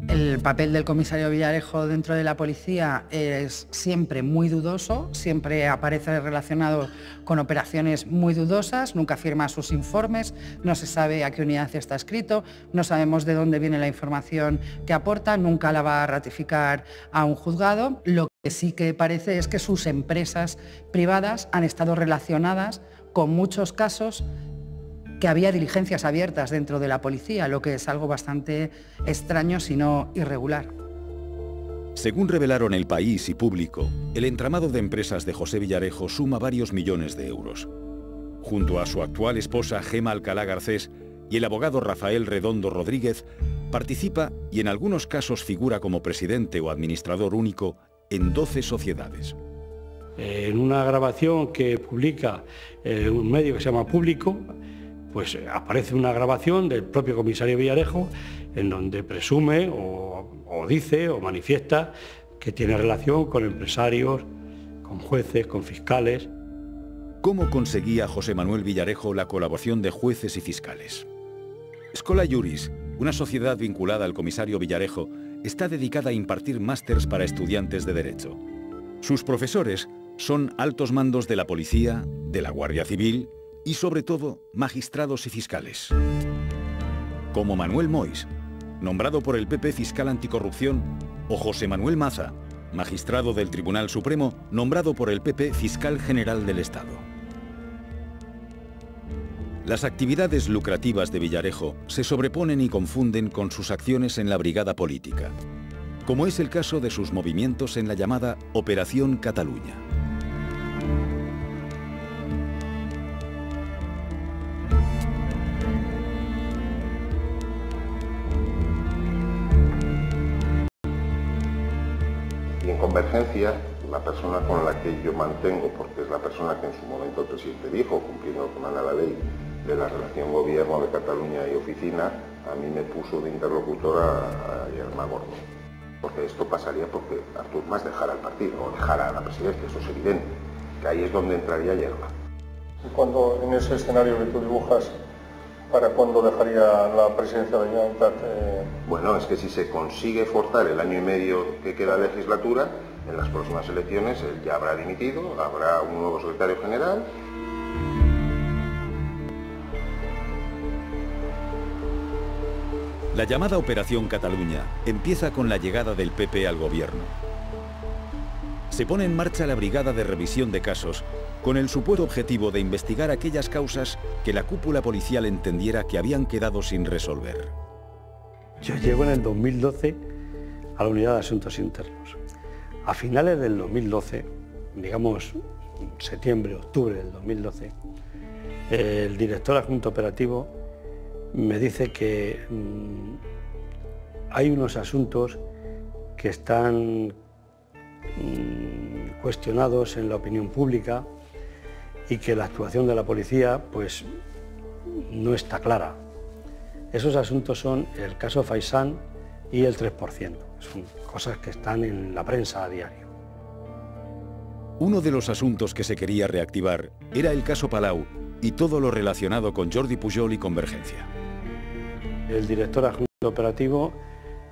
El papel del comisario Villarejo dentro de la policía es siempre muy dudoso, siempre aparece relacionado con operaciones muy dudosas, nunca firma sus informes, no se sabe a qué unidad está escrito, no sabemos de dónde viene la información que aporta, nunca la va a ratificar a un juzgado. Lo que sí que parece es que sus empresas privadas han estado relacionadas con muchos casos que había diligencias abiertas dentro de la policía, lo que es algo bastante extraño, si no irregular. Según revelaron El País y Público, el entramado de empresas de José Villarejo suma varios millones de euros. Junto a su actual esposa Gema Alcalá Garcés y el abogado Rafael Redondo Rodríguez, participa y en algunos casos figura como presidente o administrador único en 12 sociedades. En una grabación que publica un medio que se llama Público, pues aparece una grabación del propio comisario Villarejo en donde presume o dice o manifiesta que tiene relación con empresarios, con jueces, con fiscales. ¿Cómo conseguía José Manuel Villarejo la colaboración de jueces y fiscales? Schola Juris, una sociedad vinculada al comisario Villarejo, está dedicada a impartir másters para estudiantes de Derecho. Sus profesores son altos mandos de la policía, de la Guardia Civil y, sobre todo, magistrados y fiscales. Como Manuel Mois, nombrado por el PP fiscal anticorrupción, o José Manuel Maza, magistrado del Tribunal Supremo, nombrado por el PP fiscal general del Estado. Las actividades lucrativas de Villarejo se sobreponen y confunden con sus acciones en la brigada política, como es el caso de sus movimientos en la llamada Operación Cataluña. Y en Convergencia, la persona con la que yo mantengo, porque es la persona que en su momento el presidente dijo, cumpliendo con la ley de la relación gobierno de Cataluña y oficina, a mí me puso de interlocutor a Yerma Gordo. Porque esto pasaría porque Artur Mas dejara el partido o dejara la presidencia, eso es evidente, que ahí es donde entraría Yerma. ¿Y cuándo, en ese escenario que tú dibujas, para cuándo dejaría la presidencia de la Generalitat? Bueno, es que si se consigue forzar el año y medio que queda de legislatura, en las próximas elecciones él ya habrá dimitido, habrá un nuevo secretario general. La llamada Operación Cataluña empieza con la llegada del PP al gobierno. Se pone en marcha la Brigada de Revisión de Casos con el supuesto objetivo de investigar aquellas causas que la cúpula policial entendiera que habían quedado sin resolver. Yo llego en el 2012 a la Unidad de Asuntos Internos. A finales del 2012, digamos septiembre, octubre del 2012, el director adjunto operativo me dice que hay unos asuntos que están cuestionados en la opinión pública y que la actuación de la policía pues no está clara. Esos asuntos son el caso Faisán y el 3%. Son cosas que están en la prensa a diario. Uno de los asuntos que se quería reactivar era el caso Palau y todo lo relacionado con Jordi Pujol y Convergencia. El director adjunto operativo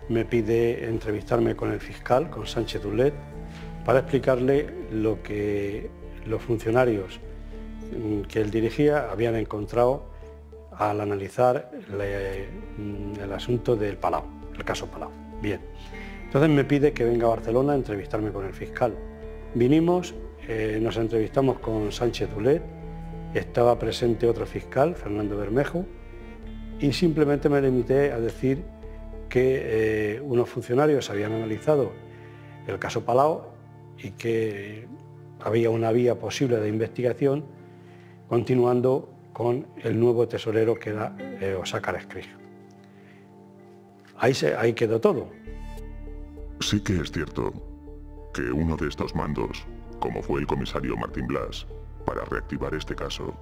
me pide entrevistarme con el fiscal, con Sánchez Dulet, para explicarle lo que los funcionarios que él dirigía habían encontrado al analizar el asunto del Palau, el caso Palau. Bien, entonces me pide que venga a Barcelona a entrevistarme con el fiscal. Vinimos, nos entrevistamos con Sánchez Dulet, estaba presente otro fiscal, Fernando Bermejo, y simplemente me limité a decir que unos funcionarios habían analizado el caso Palau y que había una vía posible de investigación, continuando con el nuevo tesorero que era Óscar Escrig. Ahí quedó todo. Sí que es cierto que uno de estos mandos, como fue el comisario Martín Blas, para reactivar este caso,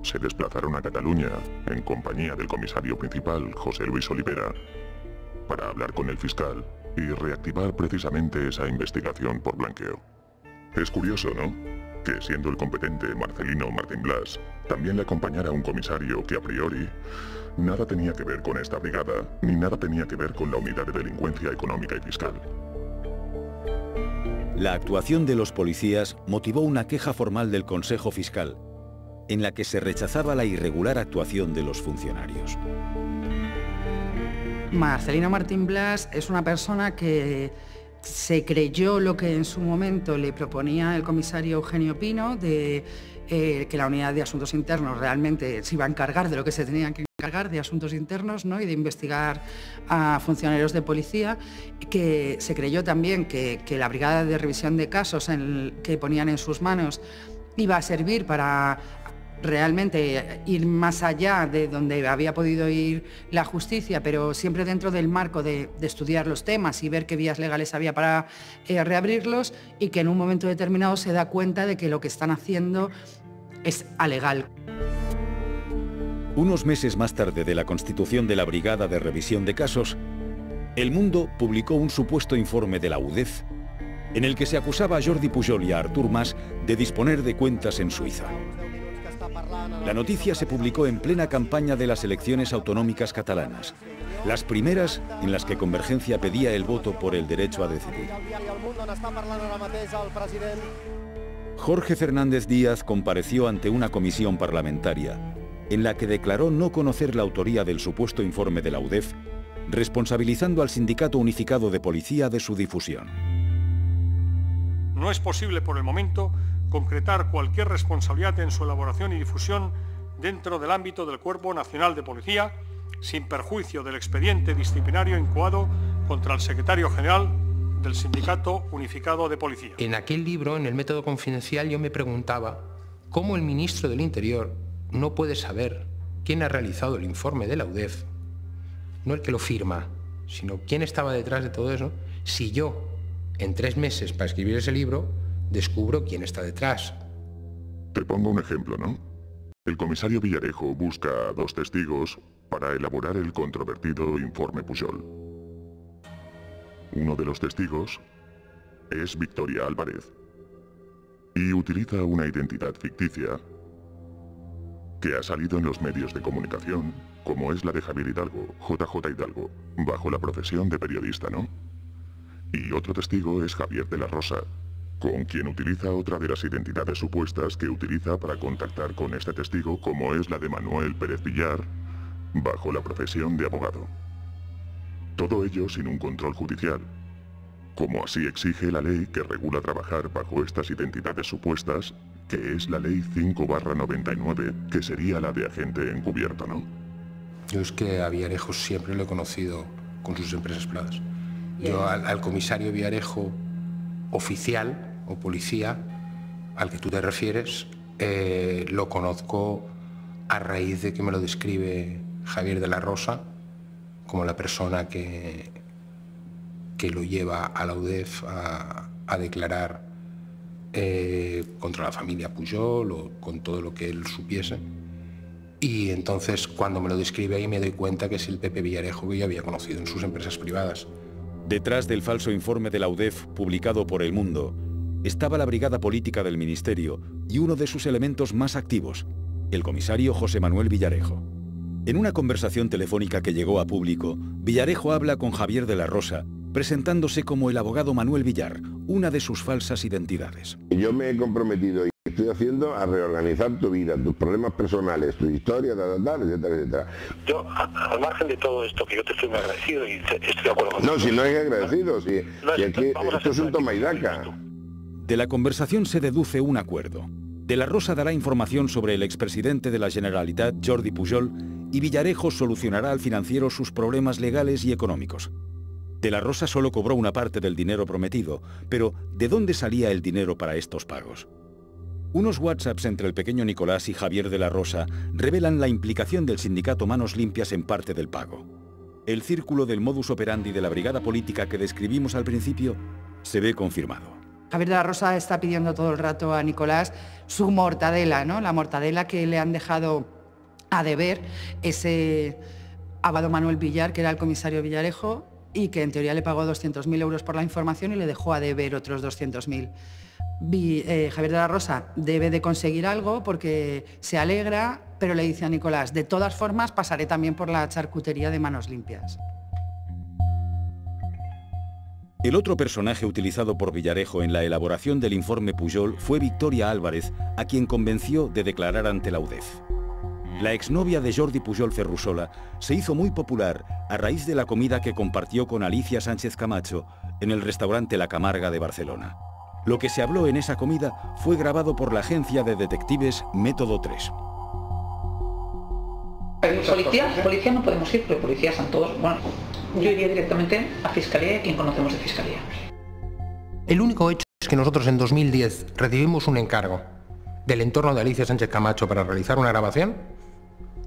se desplazaron a Cataluña en compañía del comisario principal, José Luis Olivera, para hablar con el fiscal y reactivar precisamente esa investigación por blanqueo. Es curioso, ¿no?, que siendo el competente Marcelino Martín Blas, también le acompañara un comisario que a priori nada tenía que ver con esta brigada, ni nada tenía que ver con la unidad de delincuencia económica y fiscal. La actuación de los policías motivó una queja formal del Consejo Fiscal, en la que se rechazaba la irregular actuación de los funcionarios. Marcelino Martín Blas es una persona que se creyó lo que en su momento le proponía el comisario Eugenio Pino, de que la unidad de asuntos internos realmente se iba a encargar de lo que se tenía que encargar, de asuntos internos, ¿no?, y de investigar a funcionarios de policía, que se creyó también que la brigada de revisión de casos que ponían en sus manos iba a servir para realmente ir más allá de donde había podido ir la justicia, pero siempre dentro del marco de estudiar los temas y ver qué vías legales había para reabrirlos, y que en un momento determinado se da cuenta de que lo que están haciendo es alegal. Unos meses más tarde de la constitución de la Brigada de Revisión de Casos, El Mundo publicó un supuesto informe de la UDEF en el que se acusaba a Jordi Pujol y a Artur Mas de disponer de cuentas en Suiza. La noticia se publicó en plena campaña de las elecciones autonómicas catalanas, las primeras en las que Convergencia pedía el voto por el derecho a decidir. Jorge Fernández Díaz compareció ante una comisión parlamentaria en la que declaró no conocer la autoría del supuesto informe de la UDEF, responsabilizando al Sindicato Unificado de Policía de su difusión. No es posible por el momento concretar cualquier responsabilidad en su elaboración y difusión dentro del ámbito del Cuerpo Nacional de Policía, sin perjuicio del expediente disciplinario incoado contra el secretario general del Sindicato Unificado de Policía. En aquel libro, en el método confidencial, yo me preguntaba cómo el ministro del Interior no puede saber quién ha realizado el informe de la UDEF, no el que lo firma, sino quién estaba detrás de todo eso, si yo, en 3 meses para escribir ese libro, descubro quién está detrás. Te pongo un ejemplo, ¿no? El comisario Villarejo busca a 2 testigos para elaborar el controvertido informe Pujol. Uno de los testigos es Victoria Álvarez y utiliza una identidad ficticia que ha salido en los medios de comunicación, como es la de Javier Hidalgo, JJ Hidalgo, bajo la profesión de periodista, ¿no? Y otro testigo es Javier de la Rosa, con quien utiliza otra de las identidades supuestas que utiliza para contactar con este testigo, como es la de Manuel Pérez Villar, bajo la profesión de abogado. Todo ello sin un control judicial, como así exige la ley que regula trabajar bajo estas identidades supuestas, que es la Ley 5/99, que sería la de agente encubierto, ¿no? Yo es que a Villarejo siempre lo he conocido con sus empresas privadas. Yo al comisario Villarejo oficial o policía al que tú te refieres lo conozco a raíz de que me lo describe Javier de la Rosa como la persona que lo lleva a la UDEF a declarar contra la familia Pujol o con todo lo que él supiese. Y entonces, cuando me lo describe ahí, me doy cuenta que es el Pepe Villarejo que yo había conocido en sus empresas privadas. Detrás del falso informe de la UDEF publicado por El Mundo estaba la brigada política del Ministerio y uno de sus elementos más activos, el comisario José Manuel Villarejo. En una conversación telefónica que llegó a público, Villarejo habla con Javier de la Rosa, presentándose como el abogado Manuel Villar, una de sus falsas identidades. Yo me he comprometido y estoy haciendo a reorganizar tu vida, tus problemas personales, tu historia, etcétera, etcétera. Yo, al margen de todo esto, que yo te estoy muy agradecido y estoy de acuerdo con No, si no hay agradecido, si aquí, esto es un toma y daca. De la conversación se deduce un acuerdo. De la Rosa dará información sobre el expresidente de la Generalitat, Jordi Pujol, y Villarejo solucionará al financiero sus problemas legales y económicos. De la Rosa solo cobró una parte del dinero prometido, pero ¿de dónde salía el dinero para estos pagos? Unos WhatsApps entre el pequeño Nicolás y Javier de la Rosa revelan la implicación del sindicato Manos Limpias en parte del pago. El círculo del modus operandi de la brigada política que describimos al principio se ve confirmado. Javier de la Rosa está pidiendo todo el rato a Nicolás su mortadela, ¿no? La mortadela que le han dejado a deber ese abogado Manuel Villar, que era el comisario Villarejo, y que en teoría le pagó 200.000 euros por la información y le dejó a deber otros 200.000. Javier de la Rosa debe de conseguir algo porque se alegra, pero le dice a Nicolás, de todas formas pasaré también por la charcutería de Manos Limpias. El otro personaje utilizado por Villarejo en la elaboración del informe Pujol fue Victoria Álvarez, a quien convenció de declarar ante la UDEF. La exnovia de Jordi Pujol Ferrusola se hizo muy popular a raíz de la comida que compartió con Alicia Sánchez Camacho en el restaurante La Camarga de Barcelona. Lo que se habló en esa comida fue grabado por la agencia de detectives Método 3. Policía no podemos ir, porque policías son todos... Bueno, yo iría directamente a Fiscalía y a quien conocemos de Fiscalía. El único hecho es que nosotros en 2010 recibimos un encargo del entorno de Alicia Sánchez Camacho para realizar una grabación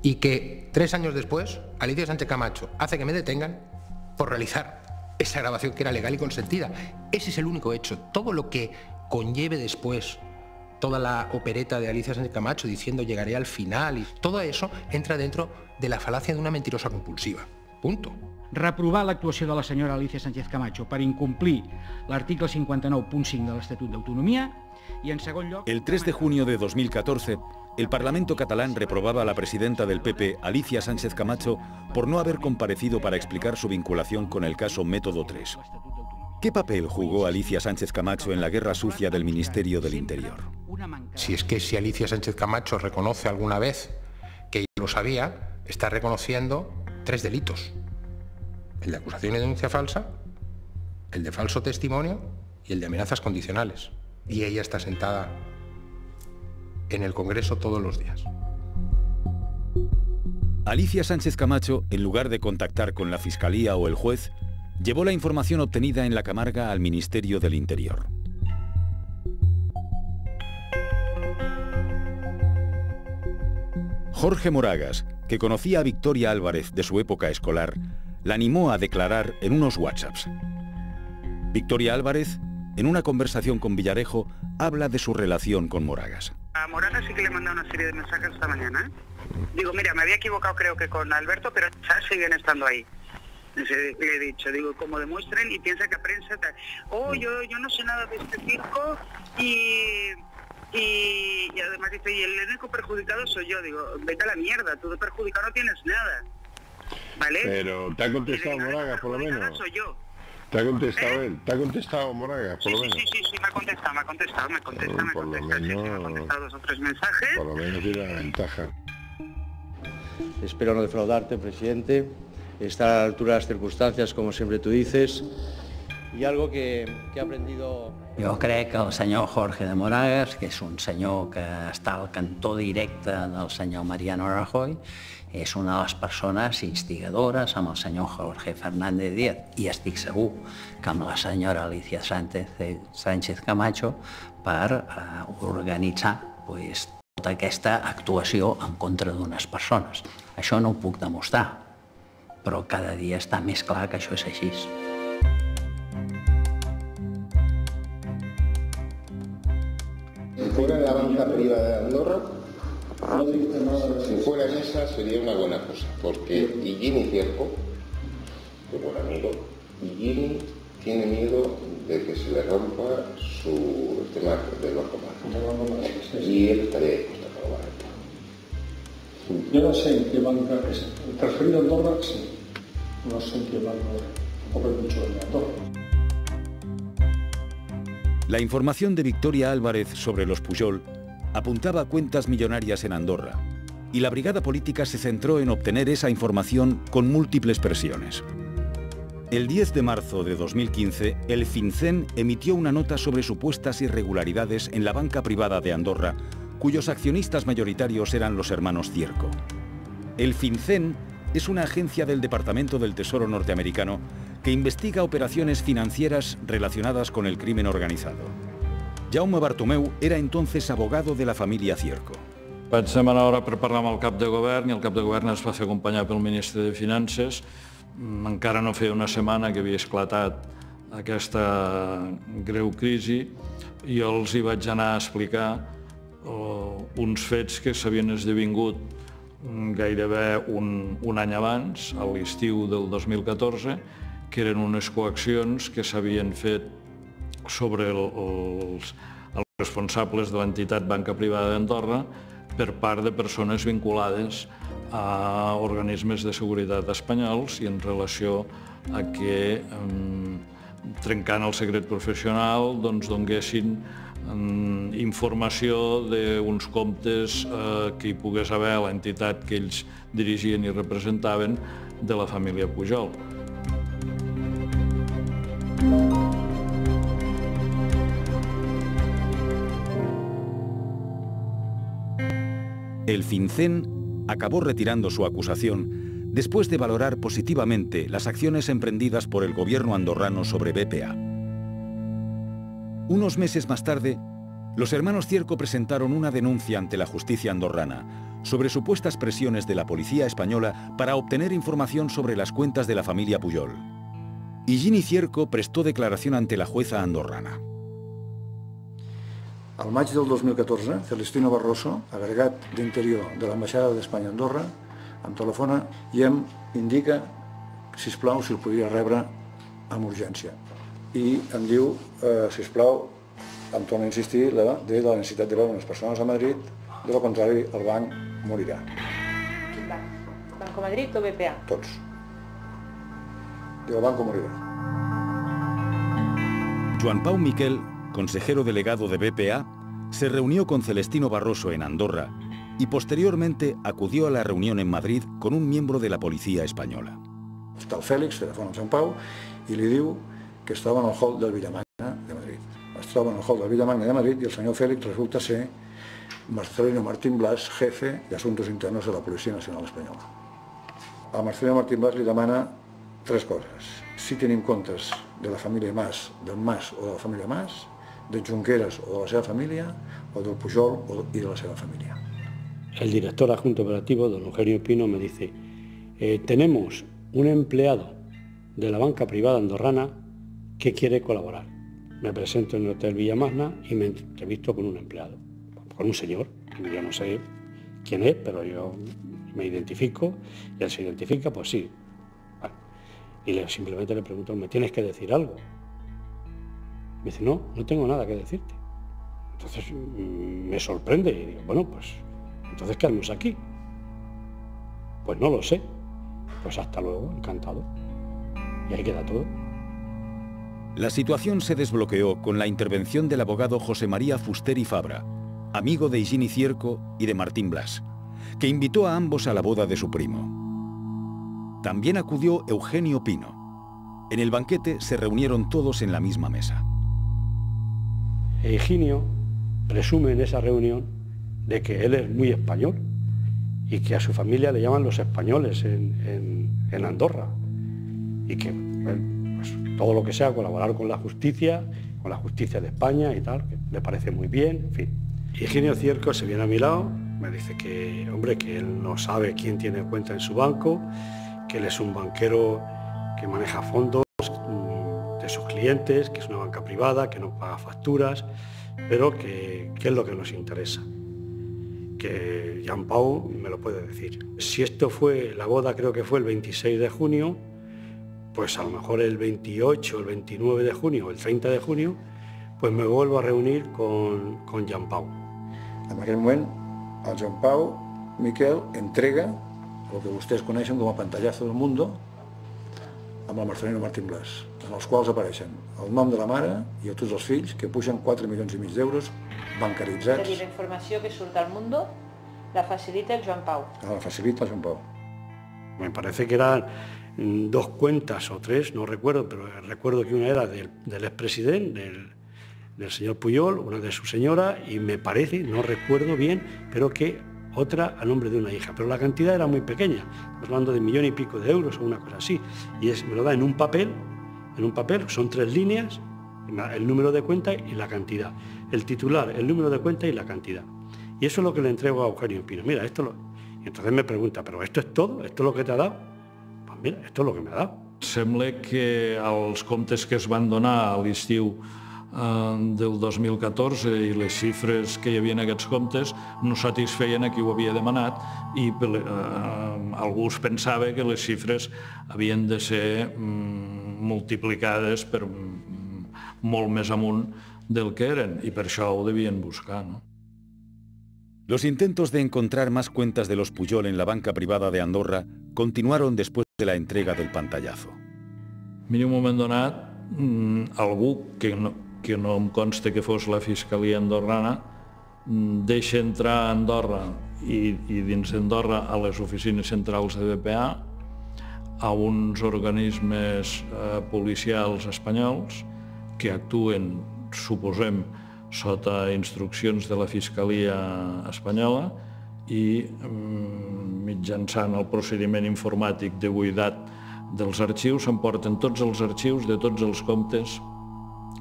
y que 3 años después Alicia Sánchez Camacho hace que me detengan por realizar esa grabación que era legal y consentida. Ese es el único hecho. Todo lo que conlleve después, toda la opereta de Alicia Sánchez Camacho diciendo llegaré al final, y todo eso entra dentro de la falacia de una mentirosa compulsiva. Punto. Reprovar l'actuació de la senyora Alicia Sánchez Camacho per incomplir l'article 59.5 de l'Estatut d'Autonomia y en segon lloc... El 3 de junio de 2014, el Parlamento catalán reprobaba a la presidenta del PP, Alicia Sánchez Camacho, por no haber comparecido para explicar su vinculación con el caso Método 3. ¿Qué papel jugó Alicia Sánchez Camacho en la guerra sucia del Ministerio del Interior? Si es que si Alicia Sánchez Camacho reconoce alguna vez que lo sabía, está reconociendo 3 delitos. El de acusación y denuncia falsa, el de falso testimonio y el de amenazas condicionales. Y ella está sentada en el Congreso todos los días. Alicia Sánchez Camacho, en lugar de contactar con la Fiscalía o el juez, llevó la información obtenida en La Camarga al Ministerio del Interior. Jorge Moragas, que conocía a Victoria Álvarez de su época escolar, la animó a declarar en unos WhatsApps. Victoria Álvarez, en una conversación con Villarejo, habla de su relación con Moragas. A Moragas sí que le he mandado una serie de mensajes esta mañana. Digo, mira, me había equivocado creo que con Alberto, pero siguen estando ahí. Le he dicho, digo, como demuestren y piensa que a prensa... yo no sé nada de este circo y además dice, y el único perjudicado soy yo. Digo, vete a la mierda, tú de perjudicado no tienes nada. ¿Vale? Pero ¿te ha contestado Moragas por lo menos? Soy yo. ¿Te ha contestado él? ¿Te ha contestado Moragas por lo menos? Sí, me ha contestado, me ha contestado 2 o 3 mensajes. Por lo menos tiene la ventaja. Espero no defraudarte, presidente, estar a la altura de las circunstancias, como siempre tú dices, y algo que he aprendido... Jo crec que el senyor Jorge de Moragas, que és un senyor que està al cantó directe del senyor Mariano Rajoy, és una de les persones instigadores amb el senyor Jorge Fernández Díaz, i estic segur que amb la senyora Alicia Sánchez Camacho per organitzar tota aquesta actuació en contra d'unes persones. Això no ho puc demostrar, però cada dia està més clar que això és així. Si fuera la banca privada de Andorra, si fuera en esa sería una buena cosa, porque Higini Cierco, de buen amigo, Higini tiene miedo de que se le rompa su tema del Banco Mar. Y él estaría dispuesto a probar. Yo no sé en qué banca es. Transferido a Andorra, sí. No sé en qué banca, tampoco hay mucho de Andorra. La información de Victoria Álvarez sobre los Pujol apuntaba a cuentas millonarias en Andorra, y la brigada política se centró en obtener esa información con múltiples presiones. El 10 de marzo de 2015, el FinCEN emitió una nota sobre supuestas irregularidades en la banca privada de Andorra, cuyos accionistas mayoritarios eran los hermanos Cierco. El FinCEN es una agencia del Departamento del Tesoro norteamericano que investiga operaciones financieras relacionadas con el crimen organizado. Jaume Bartomeu era entonces abogado de la família Cierco. Vaig demanar hora per parlar amb el cap de govern i el cap de govern es va fer acompanyar pel ministre de Finances. Encara no feia una setmana que havia esclatat aquesta greu crisi i els hi vaig anar a explicar uns fets que s'havien esdevingut gairebé un any abans, a l'estiu del 2014, que eren unes coaccions que s'havien fet sobre els responsables de l'entitat Banca Privada d'Andorra per part de persones vinculades a organismes de seguretat espanyols i en relació a que, trencant el secret professional, donguessin informació d'uns comptes que hi pogués haver a l'entitat que ells dirigien i representaven de la família Pujol. El FinCEN acabó retirando su acusación después de valorar positivamente las acciones emprendidas por el gobierno andorrano sobre BPA. Unos meses más tarde, los hermanos Cierco presentaron una denuncia ante la justicia andorrana sobre supuestas presiones de la policía española para obtener información sobre las cuentas de la familia Pujol. Higini Cierco prestó declaración ante la jueza andorrana. Al maig del 2014, Celestino Barroso, agregat d'Interior de l'Ambaixada d'Espanya a Andorra, em telefona i em indica, sisplau, si el podria rebre amb urgència. I em diu, sisplau, em torna a insistir de la necessitat de veure unes persones a Madrid, de lo contrari el banc morirà. Quin banc? Banco Madrid o BPA? Tots. Diu, el banco morirà. Joan Pau Miquel, consejero delegado de BPA, se reunió con Celestino Barroso en Andorra y posteriormente acudió a la reunión en Madrid con un miembro de la policía española. Està el Fèlix, telefona al Sant Pau, i li diu que es troba en el hall del Villamagna de Madrid. Es troba en el hall del Villamagna de Madrid i el senyor Fèlix resulta ser Marcelino Martín Blas, jefe de Asuntos Internos de la Policía Nacional Espanyola. A Marcelino Martín Blas li demana tres coses. Si tenim comptes de la família Mas, del Mas o de la família Mas, de Junqueras o de la seva família, o del Pujol y de la seva familia. El director adjunto operativo, don Eugenio Pino, me dice, tenemos un empleado de la banca privada andorrana que quiere colaborar. Me presento en el Hotel Villamagna y me entrevisto con un empleado, con un señor. Yo no sé quién es, pero yo me identifico, y él se identifica, pues sí. Bueno, y simplemente le pregunto, ¿me tienes que decir algo? Me dice, no, no tengo nada que decirte. Entonces me sorprende y digo, bueno, pues, entonces ¿qué hacemos aquí? Pues no lo sé. Pues hasta luego, encantado. Y ahí queda todo. La situación se desbloqueó con la intervención del abogado José María Fuster y Fabra, amigo de Higini Cierco y de Martín Blas, que invitó a ambos a la boda de su primo. También acudió Eugenio Pino. En el banquete se reunieron todos en la misma mesa. Higinio presume en esa reunión de que él es muy español y que a su familia le llaman los españoles en Andorra y que pues, todo lo que sea colaborar con la justicia con la justicia de España y tal, que le parece muy bien, en fin. Y Higinio Cierco se viene a mi lado, me dice que, hombre, que él no sabe quién tiene cuenta en su banco, que él es un banquero que maneja fondos de sus clientes, que es una banca privada, que no paga facturas, pero que es lo que nos interesa. Que Jean Pau me lo puede decir. Si esto fue, la boda creo que fue el 26 de junio, pues a lo mejor el 28, el 29 de junio o el 30 de junio, pues me vuelvo a reunir con Jean Pau. En aquell moment, el Jean Pau, Miquel, entrega el que vostès coneixen com a pantallazo del mundo amb el Marcelino Martín Blas, en els quals apareixen el nom de la mare i tots els fills, que pugen 4,5 milions d'euros bancaritzats. És a dir, la informació que surt al mundo la facilita el Joan Pau. La facilita el Joan Pau. Me parece que eran 2 cuentas o 3, no recuerdo, pero recuerdo que una era del expresidente, del señor Pujol, una de su señora, y me parece, no recuerdo bien, pero que otra a nombre de una hija. Pero la cantidad era muy pequeña, estamos hablando de 1,5 millones de euros o una cosa así, y me lo da en un papel, son 3 líneas, el número de cuenta y la cantidad. El titular, el número de cuenta y la cantidad. Y eso es lo que le entrego a Eugenio Pino. Mira, y entonces me pregunta, ¿pero esto es todo? ¿Esto es lo que te ha dado? Pues mira, esto es lo que me ha dado. Sembla que els comptes que es van donar a l'estiu del 2014 i les xifres que hi havia en aquests comptes no satisfeien a qui ho havia demanat i algú es pensava que les xifres havien de ser multiplicades per molt més amunt del que eren i per això ho devien buscar, ¿no? Los intentos de encontrar más cuentas de los Pujol en la banca privada de Andorra continuaron después de la entrega del pantallazo. Mira, un moment donat, algú que no em consta que fos la Fiscalia andorrana deixa entrar a Andorra i dins d'Andorra a les oficines centrals de BPA a uns organismes policials espanyols que actuen, suposem, sota instruccions de la Fiscalia espanyola i mitjançant el procediment informàtic de buidat dels arxius s'emporten tots els arxius de tots els comptes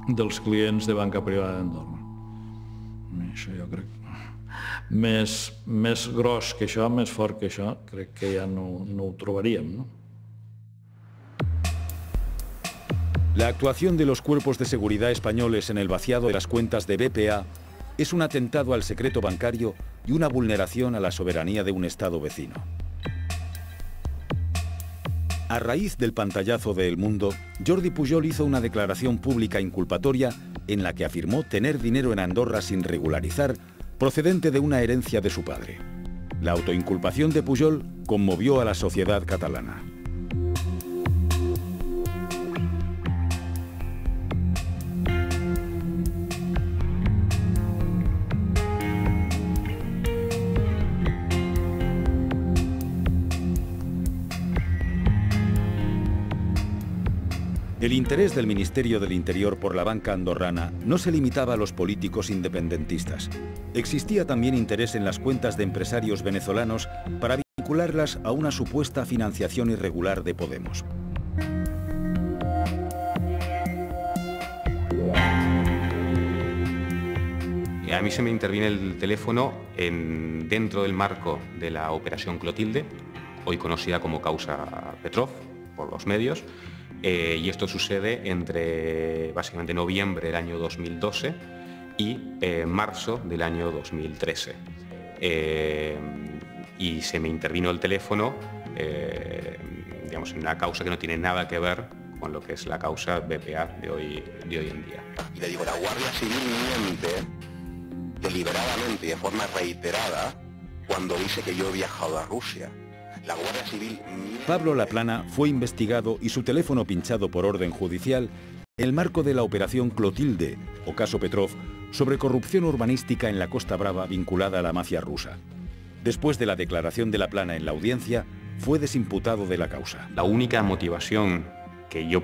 dels clients de banca privada d'Andorra. Això jo crec més gros que això, més fort que això, crec que ja no ho trobaríem, no? La actuación de los cuerpos de seguridad españoles en el vaciado de las cuentas de BPA es un atentado al secreto bancario y una vulneración a la soberanía de un Estado vecino. A raíz del pantallazo de El Mundo, Jordi Pujol hizo una declaración pública inculpatoria en la que afirmó tener dinero en Andorra sin regularizar, procedente de una herencia de su padre. La autoinculpación de Pujol conmovió a la sociedad catalana. El interés del Ministerio del Interior por la banca andorrana no se limitaba a los políticos independentistas. Existía también interés en las cuentas de empresarios venezolanos para vincularlas a una supuesta financiación irregular de Podemos. A mí se me interviene el teléfono dentro del marco de la Operación Clotilde, hoy conocida como causa Petrov por los medios, y esto sucede entre básicamente noviembre del año 2012 y marzo del año 2013. Y se me intervino el teléfono digamos, en una causa que no tiene nada que ver con lo que es la causa BPA de hoy en día. Y le digo, la Guardia Civil miente deliberadamente y de forma reiterada cuando dice que yo he viajado a Rusia. La Guardia Civil... Pablo Laplana fue investigado y su teléfono pinchado por orden judicial en el marco de la Operación Clotilde, o caso Petrov, sobre corrupción urbanística en la Costa Brava vinculada a la mafia rusa. Después de la declaración de Laplana en la audiencia, fue desimputado de la causa. La única motivación que yo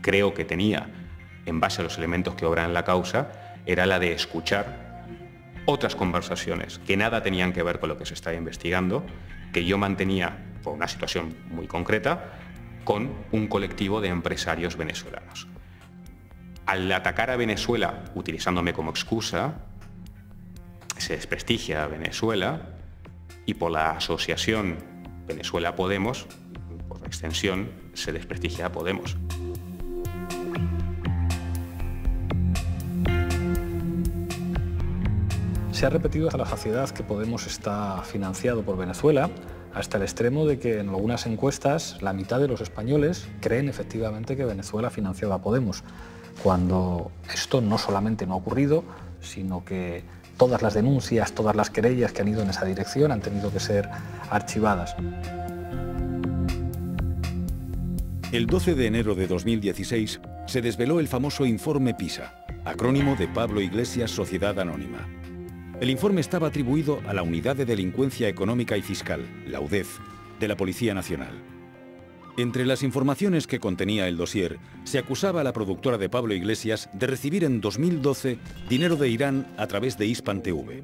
creo que tenía, en base a los elementos que obran en la causa, era la de escuchar otras conversaciones que nada tenían que ver con lo que se estaba investigando, que yo mantenía, por una situación muy concreta, con un colectivo de empresarios venezolanos. Al atacar a Venezuela utilizándome como excusa, se desprestigia a Venezuela y por la asociación Venezuela-Podemos, por extensión, se desprestigia a Podemos. Se ha repetido hasta la saciedad que Podemos está financiado por Venezuela, hasta el extremo de que en algunas encuestas la mitad de los españoles creen efectivamente que Venezuela ha financiado a Podemos, cuando esto no solamente no ha ocurrido, sino que todas las denuncias, todas las querellas que han ido en esa dirección han tenido que ser archivadas. El 12 de enero de 2016 se desveló el famoso Informe PISA, acrónimo de Pablo Iglesias Sociedad Anónima. El informe estaba atribuido a la Unidad de Delincuencia Económica y Fiscal, la UDEF, de la Policía Nacional. Entre las informaciones que contenía el dossier, se acusaba a la productora de Pablo Iglesias de recibir en 2012 dinero de Irán a través de Hispan TV.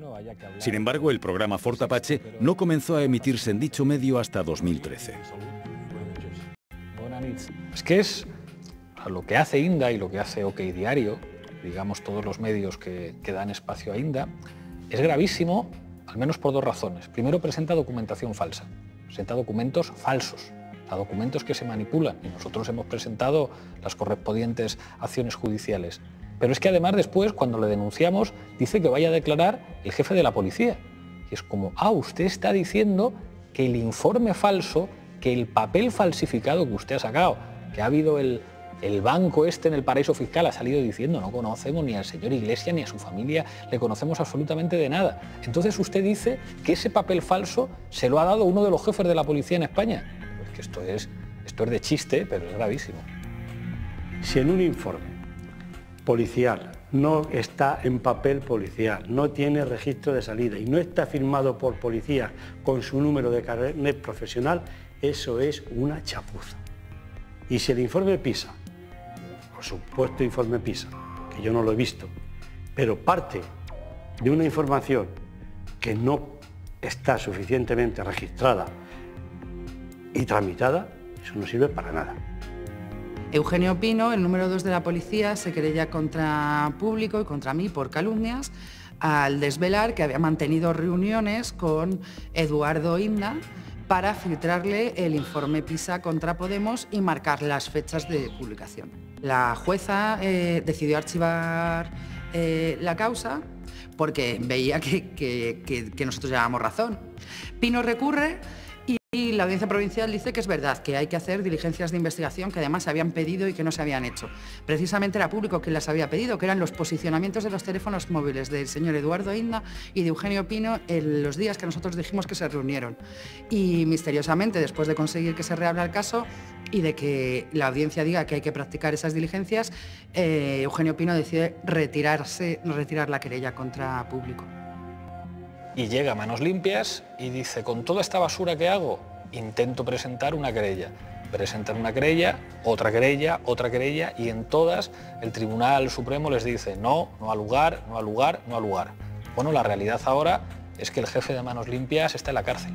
Sin embargo, el programa Fort Apache no comenzó a emitirse en dicho medio hasta 2013. Es que es lo que hace INDA y lo que hace OK Diario, digamos todos los medios que dan espacio a INDA, es gravísimo, al menos por dos razones. Primero, presenta documentación falsa, presenta documentos falsos, documentos que se manipulan, y nosotros hemos presentado las correspondientes acciones judiciales. Pero es que además después, cuando le denunciamos, dice que vaya a declarar el jefe de la policía. Y es como, usted está diciendo que el informe falso, que el papel falsificado que usted ha sacado, que ha habido el banco en el paraíso fiscal, ha salido diciendo no conocemos ni al señor Iglesias ni a su familia, le conocemos absolutamente de nada. Entonces usted dice que ese papel falso se lo ha dado uno de los jefes de la policía en España. Pues que esto es de chiste, pero es gravísimo. Si en un informe policial no está en papel policial, no tiene registro de salida y no está firmado por policías con su número de carnet profesional, eso es una chapuza. Y si el informe PISA, por supuesto informe PISA, que yo no lo he visto, pero parte de una información que no está suficientemente registrada y tramitada, eso no sirve para nada. Eugenio Pino, el número 2 de la policía, se querella contra Público y contra mí por calumnias al desvelar que había mantenido reuniones con Eduardo Inda para filtrarle el informe PISA contra Podemos y marcar las fechas de publicación. La jueza decidió archivar la causa porque veía que nosotros llevábamos razón. Pino recurre y la Audiencia Provincial dice que es verdad, que hay que hacer diligencias de investigación que además se habían pedido y que no se habían hecho. Precisamente era Público quien las había pedido, que eran los posicionamientos de los teléfonos móviles del señor Eduardo Inda y de Eugenio Pino en los días que nosotros dijimos que se reunieron. Y misteriosamente, después de conseguir que se reabra el caso y de que la audiencia diga que hay que practicar esas diligencias, Eugenio Pino decide retirar la querella contra Público. Y llega a Manos Limpias y dice, con toda esta basura que hago, intento presentar una querella. Presentan una querella, otra querella, y en todas el Tribunal Supremo les dice no, no ha lugar, no ha lugar, no ha lugar. Bueno, la realidad ahora es que el jefe de Manos Limpias está en la cárcel.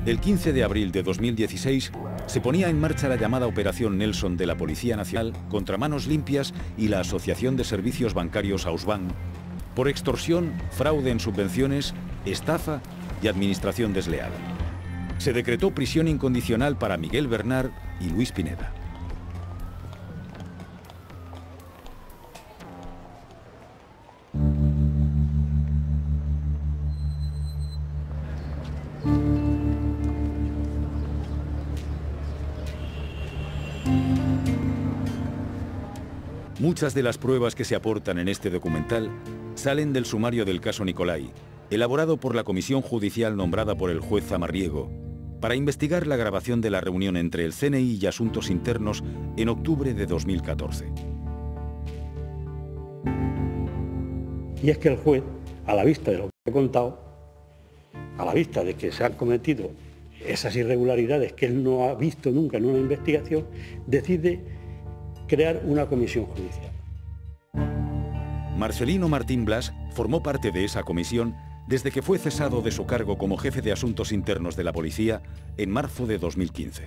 El 15 de abril de 2016 se ponía en marcha la llamada Operación Nelson de la Policía Nacional contra Manos Limpias y la Asociación de Servicios Bancarios Ausbank por extorsión, fraude en subvenciones, estafa y administración desleal. Se decretó prisión incondicional para Miguel Bernard y Luis Pineda. Muchas de las pruebas que se aportan en este documental salen del sumario del caso Nicolai, elaborado por la comisión judicial nombrada por el juez Zamarriego, para investigar la grabación de la reunión entre el CNI y Asuntos Internos en octubre de 2014. Y es que el juez, a la vista de lo que he contado, a la vista de que se han cometido esas irregularidades que él no ha visto nunca en una investigación, decide crear una comisión judicial. Marcelino Martín Blas formó parte de esa comisión desde que fue cesado de su cargo como jefe de Asuntos Internos de la Policía en marzo de 2015.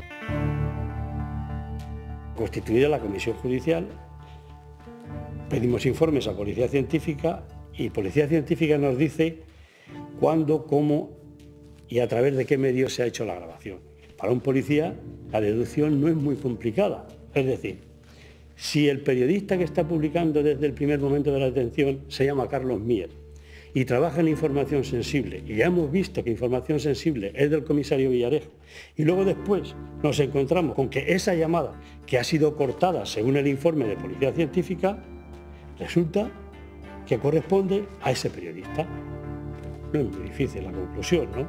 constituida la comisión judicial, pedimos informes a Policía Científica y Policía Científica nos dice cuándo, cómo y a través de qué medios se ha hecho la grabación. Para un policía la deducción no es muy complicada. Es decir, si el periodista que está publicando desde el primer momento de la detención se llama Carlos Mier y trabaja en información sensible, y ya hemos visto que información sensible es del comisario Villarejo, y luego después nos encontramos con que esa llamada, que ha sido cortada según el informe de Policía Científica, resulta que corresponde a ese periodista. No es muy difícil la conclusión, ¿no?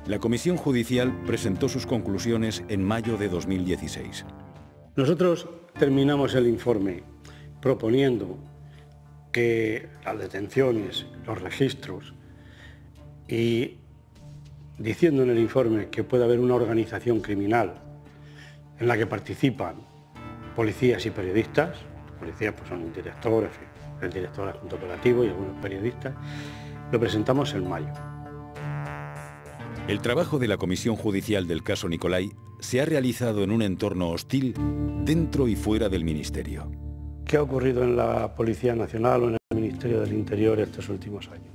La Comisión Judicial presentó sus conclusiones en mayo de 2016. Nosotros terminamos el informe proponiendo que las detenciones, los registros y diciendo en el informe que puede haber una organización criminal en la que participan policías y periodistas. Los policías pues son directores, el director adjunto operativo y algunos periodistas. Lo presentamos en mayo. El trabajo de la Comisión Judicial del caso Nicolai se ha realizado en un entorno hostil dentro y fuera del Ministerio. ¿Qué ha ocurrido en la Policía Nacional o en el Ministerio del Interior estos últimos años?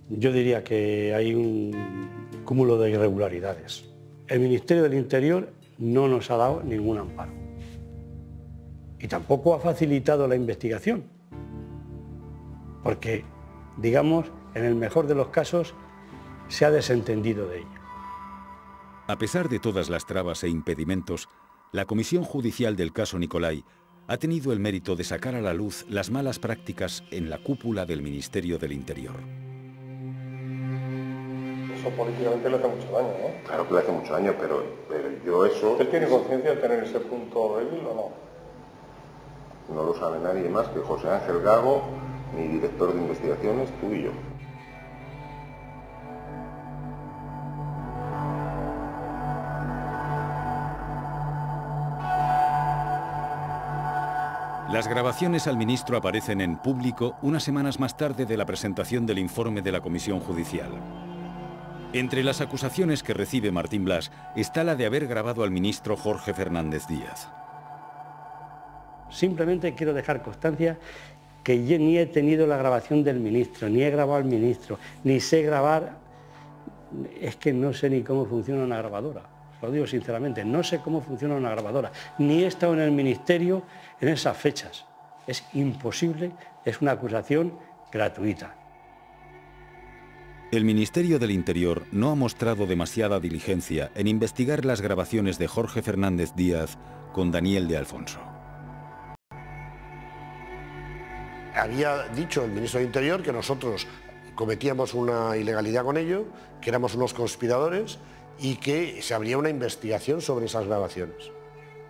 Yo diría que hay un cúmulo de irregularidades. El Ministerio del Interior no nos ha dado ningún amparo. Y tampoco ha facilitado la investigación. Porque, digamos, en el mejor de los casos, se ha desentendido de ello. A pesar de todas las trabas e impedimentos, la Comisión Judicial del caso Nicolai ha tenido el mérito de sacar a la luz las malas prácticas en la cúpula del Ministerio del Interior. Eso políticamente le hace mucho daño, ¿no? Claro que le hace mucho daño, pero yo eso... ¿Usted tiene conciencia de tener ese punto débil o no? No lo sabe nadie más que José Ángel Gago, mi director de investigaciones, tú y yo. Las grabaciones al ministro aparecen en público unas semanas más tarde de la presentación del informe de la Comisión Judicial. Entre las acusaciones que recibe Martín Blas está la de haber grabado al ministro Jorge Fernández Díaz. Simplemente quiero dejar constancia que yo ni he tenido la grabación del ministro, ni he grabado al ministro, ni sé grabar. Es que no sé ni cómo funciona una grabadora. Lo digo sinceramente, no sé cómo funciona una grabadora, ni he estado en el ministerio en esas fechas. Es imposible, es una acusación gratuita. El Ministerio del Interior no ha mostrado demasiada diligencia en investigar las grabaciones de Jorge Fernández Díaz con Daniel de Alfonso. Había dicho el ministro del Interior que nosotros cometíamos una ilegalidad con ello, que éramos unos conspiradores y que se abría una investigación sobre esas grabaciones.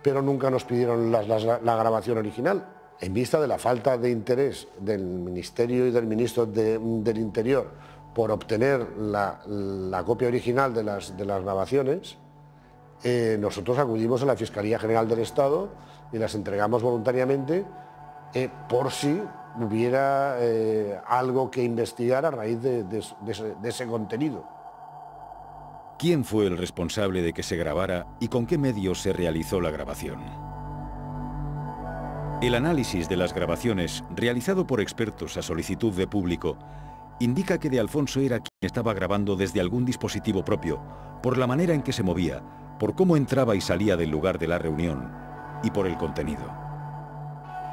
Pero nunca nos pidieron la grabación original. En vista de la falta de interés del Ministerio y del Ministro del Interior por obtener la copia original de las grabaciones, nosotros acudimos a la Fiscalía General del Estado y las entregamos voluntariamente por si hubiera algo que investigar a raíz de ese contenido. ¿Quién fue el responsable de que se grabara y con qué medios se realizó la grabación? El análisis de las grabaciones, realizado por expertos a solicitud de público, indica que de Alfonso era quien estaba grabando desde algún dispositivo propio, por la manera en que se movía, por cómo entraba y salía del lugar de la reunión y por el contenido.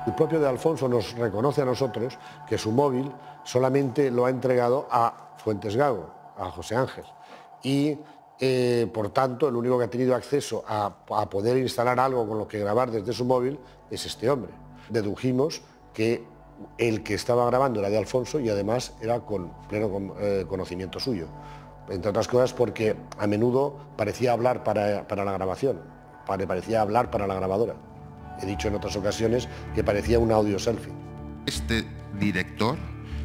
El propio de Alfonso nos reconoce a nosotros que su móvil solamente lo ha entregado a Fuentes Gago, a José Ángel, y por tanto el único que ha tenido acceso a poder instalar algo con lo que grabar desde su móvil es este hombre. Dedujimos que el que estaba grabando era de Alfonso y además era con pleno conocimiento suyo, entre otras cosas porque a menudo parecía hablar para la grabación, parecía hablar para la grabadora. He dicho en otras ocasiones que parecía un audio selfie. Este director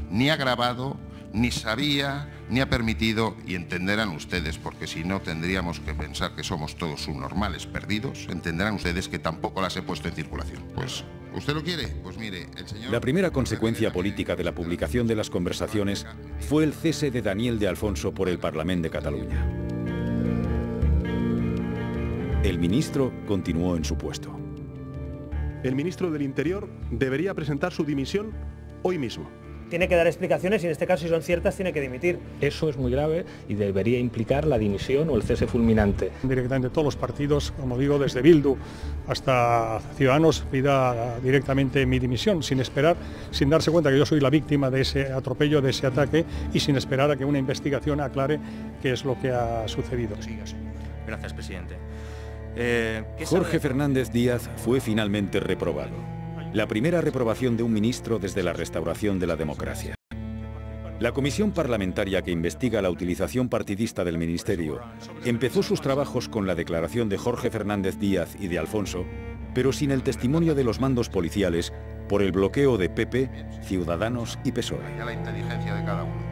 ni ha grabado, ni sabía, ni ha permitido, y entenderán ustedes, porque si no tendríamos que pensar que somos todos subnormales perdidos, entenderán ustedes que tampoco las he puesto en circulación. Pues, ¿usted lo quiere? Pues mire, el señor... La primera consecuencia política de la publicación de las conversaciones fue el cese de Daniel de Alfonso por el Parlament de Cataluña. El ministro continuó en su puesto. el ministro del Interior debería presentar su dimisión hoy mismo. Tiene que dar explicaciones y en este caso, si son ciertas, tiene que dimitir. Eso es muy grave y debería implicar la dimisión o el cese fulminante. Directamente todos los partidos, como digo, desde Bildu hasta Ciudadanos, pida directamente mi dimisión, sin esperar, sin darse cuenta que yo soy la víctima de ese atropello, de ese ataque, y sin esperar a que una investigación aclare qué es lo que ha sucedido. Gracias, presidente. Jorge Fernández Díaz fue finalmente reprobado. La primera reprobación de un ministro desde la restauración de la democracia. La comisión parlamentaria que investiga la utilización partidista del ministerio empezó sus trabajos con la declaración de Jorge Fernández Díaz y de Alfonso, pero sin el testimonio de los mandos policiales por el bloqueo de PP, Ciudadanos y PSOE. La inteligencia de cada uno.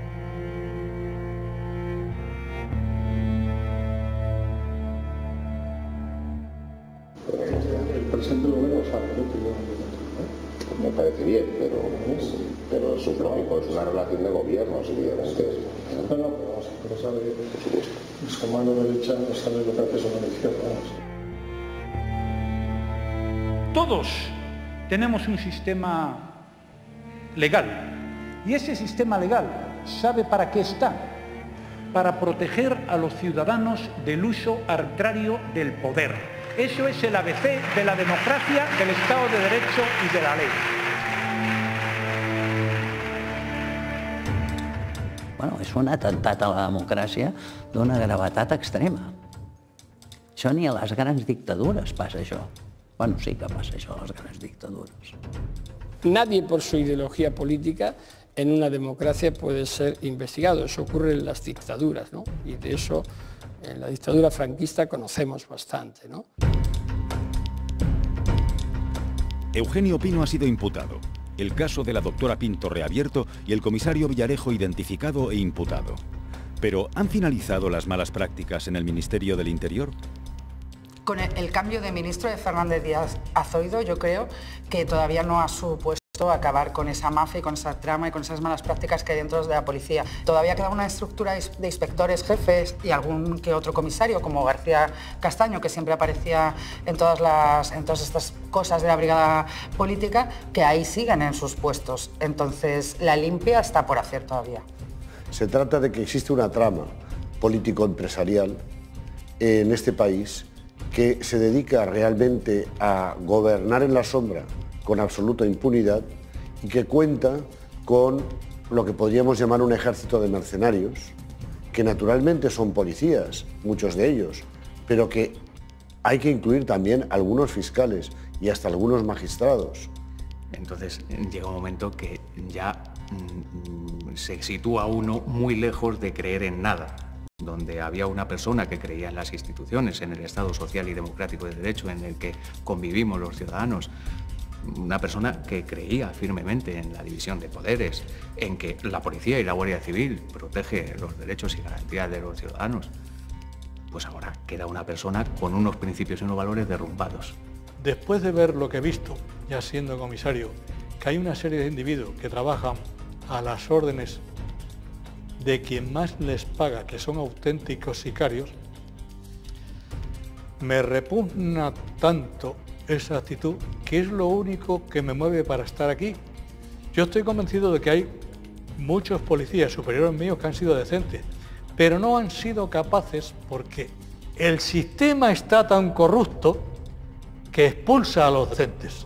El presidente del gobierno sabe, me parece bien, pero es lógico, es una relación de gobierno, evidentemente. Pero sabe, su mano derecha no sabe lo que hace su mano izquierda. Todos tenemos un sistema legal y ese sistema legal sabe para qué está, para proteger a los ciudadanos del uso arbitrario del poder. Eso es el ABC de la democracia, del Estado de Derecho y de la ley. Bueno, és un atemptat a la democràcia d'una gravetat extrema. Això ni a les grans dictadures passa això. Bueno, sí que passa això a les grans dictadures. Nadie por su ideología política en una democracia puede ser investigado. Eso ocurre en las dictaduras, ¿no? Y de eso en la dictadura franquista conocemos bastante, ¿no? Eugenio Pino ha sido imputado. El caso de la doctora Pinto reabierto y el comisario Villarejo identificado e imputado. Pero ¿han finalizado las malas prácticas en el Ministerio del Interior? Con el cambio de ministro de Fernández Díaz a Zoido, yo creo que todavía no ha supuesto acabar con esa mafia y con esa trama y con esas malas prácticas que hay dentro de la policía. Todavía queda una estructura de inspectores, jefes y algún que otro comisario, como García Castaño, que siempre aparecía en todas estas cosas de la brigada política, que ahí siguen en sus puestos. Entonces, la limpia está por hacer todavía. Se trata de que existe una trama político-empresarial en este país que se dedica realmente a gobernar en la sombra con absoluta impunidad y que cuenta con lo que podríamos llamar un ejército de mercenarios, que naturalmente son policías, muchos de ellos, pero que hay que incluir también algunos fiscales y hasta algunos magistrados. Entonces llega un momento que ya se sitúa uno muy lejos de creer en nada, donde había una persona que creía en las instituciones, en el Estado social y democrático de derecho en el que convivimos los ciudadanos, una persona que creía firmemente en la división de poderes, en que la policía y la Guardia Civil protege los derechos y garantías de los ciudadanos, pues ahora queda una persona con unos principios y unos valores derrumbados. Después de ver lo que he visto, ya siendo comisario, que hay una serie de individuos que trabajan a las órdenes de quien más les paga, que son auténticos sicarios, me repugna tanto esa actitud, que es lo único que me mueve para estar aquí. Yo estoy convencido de que hay muchos policías superiores míos que han sido decentes, pero no han sido capaces porque el sistema está tan corrupto que expulsa a los decentes.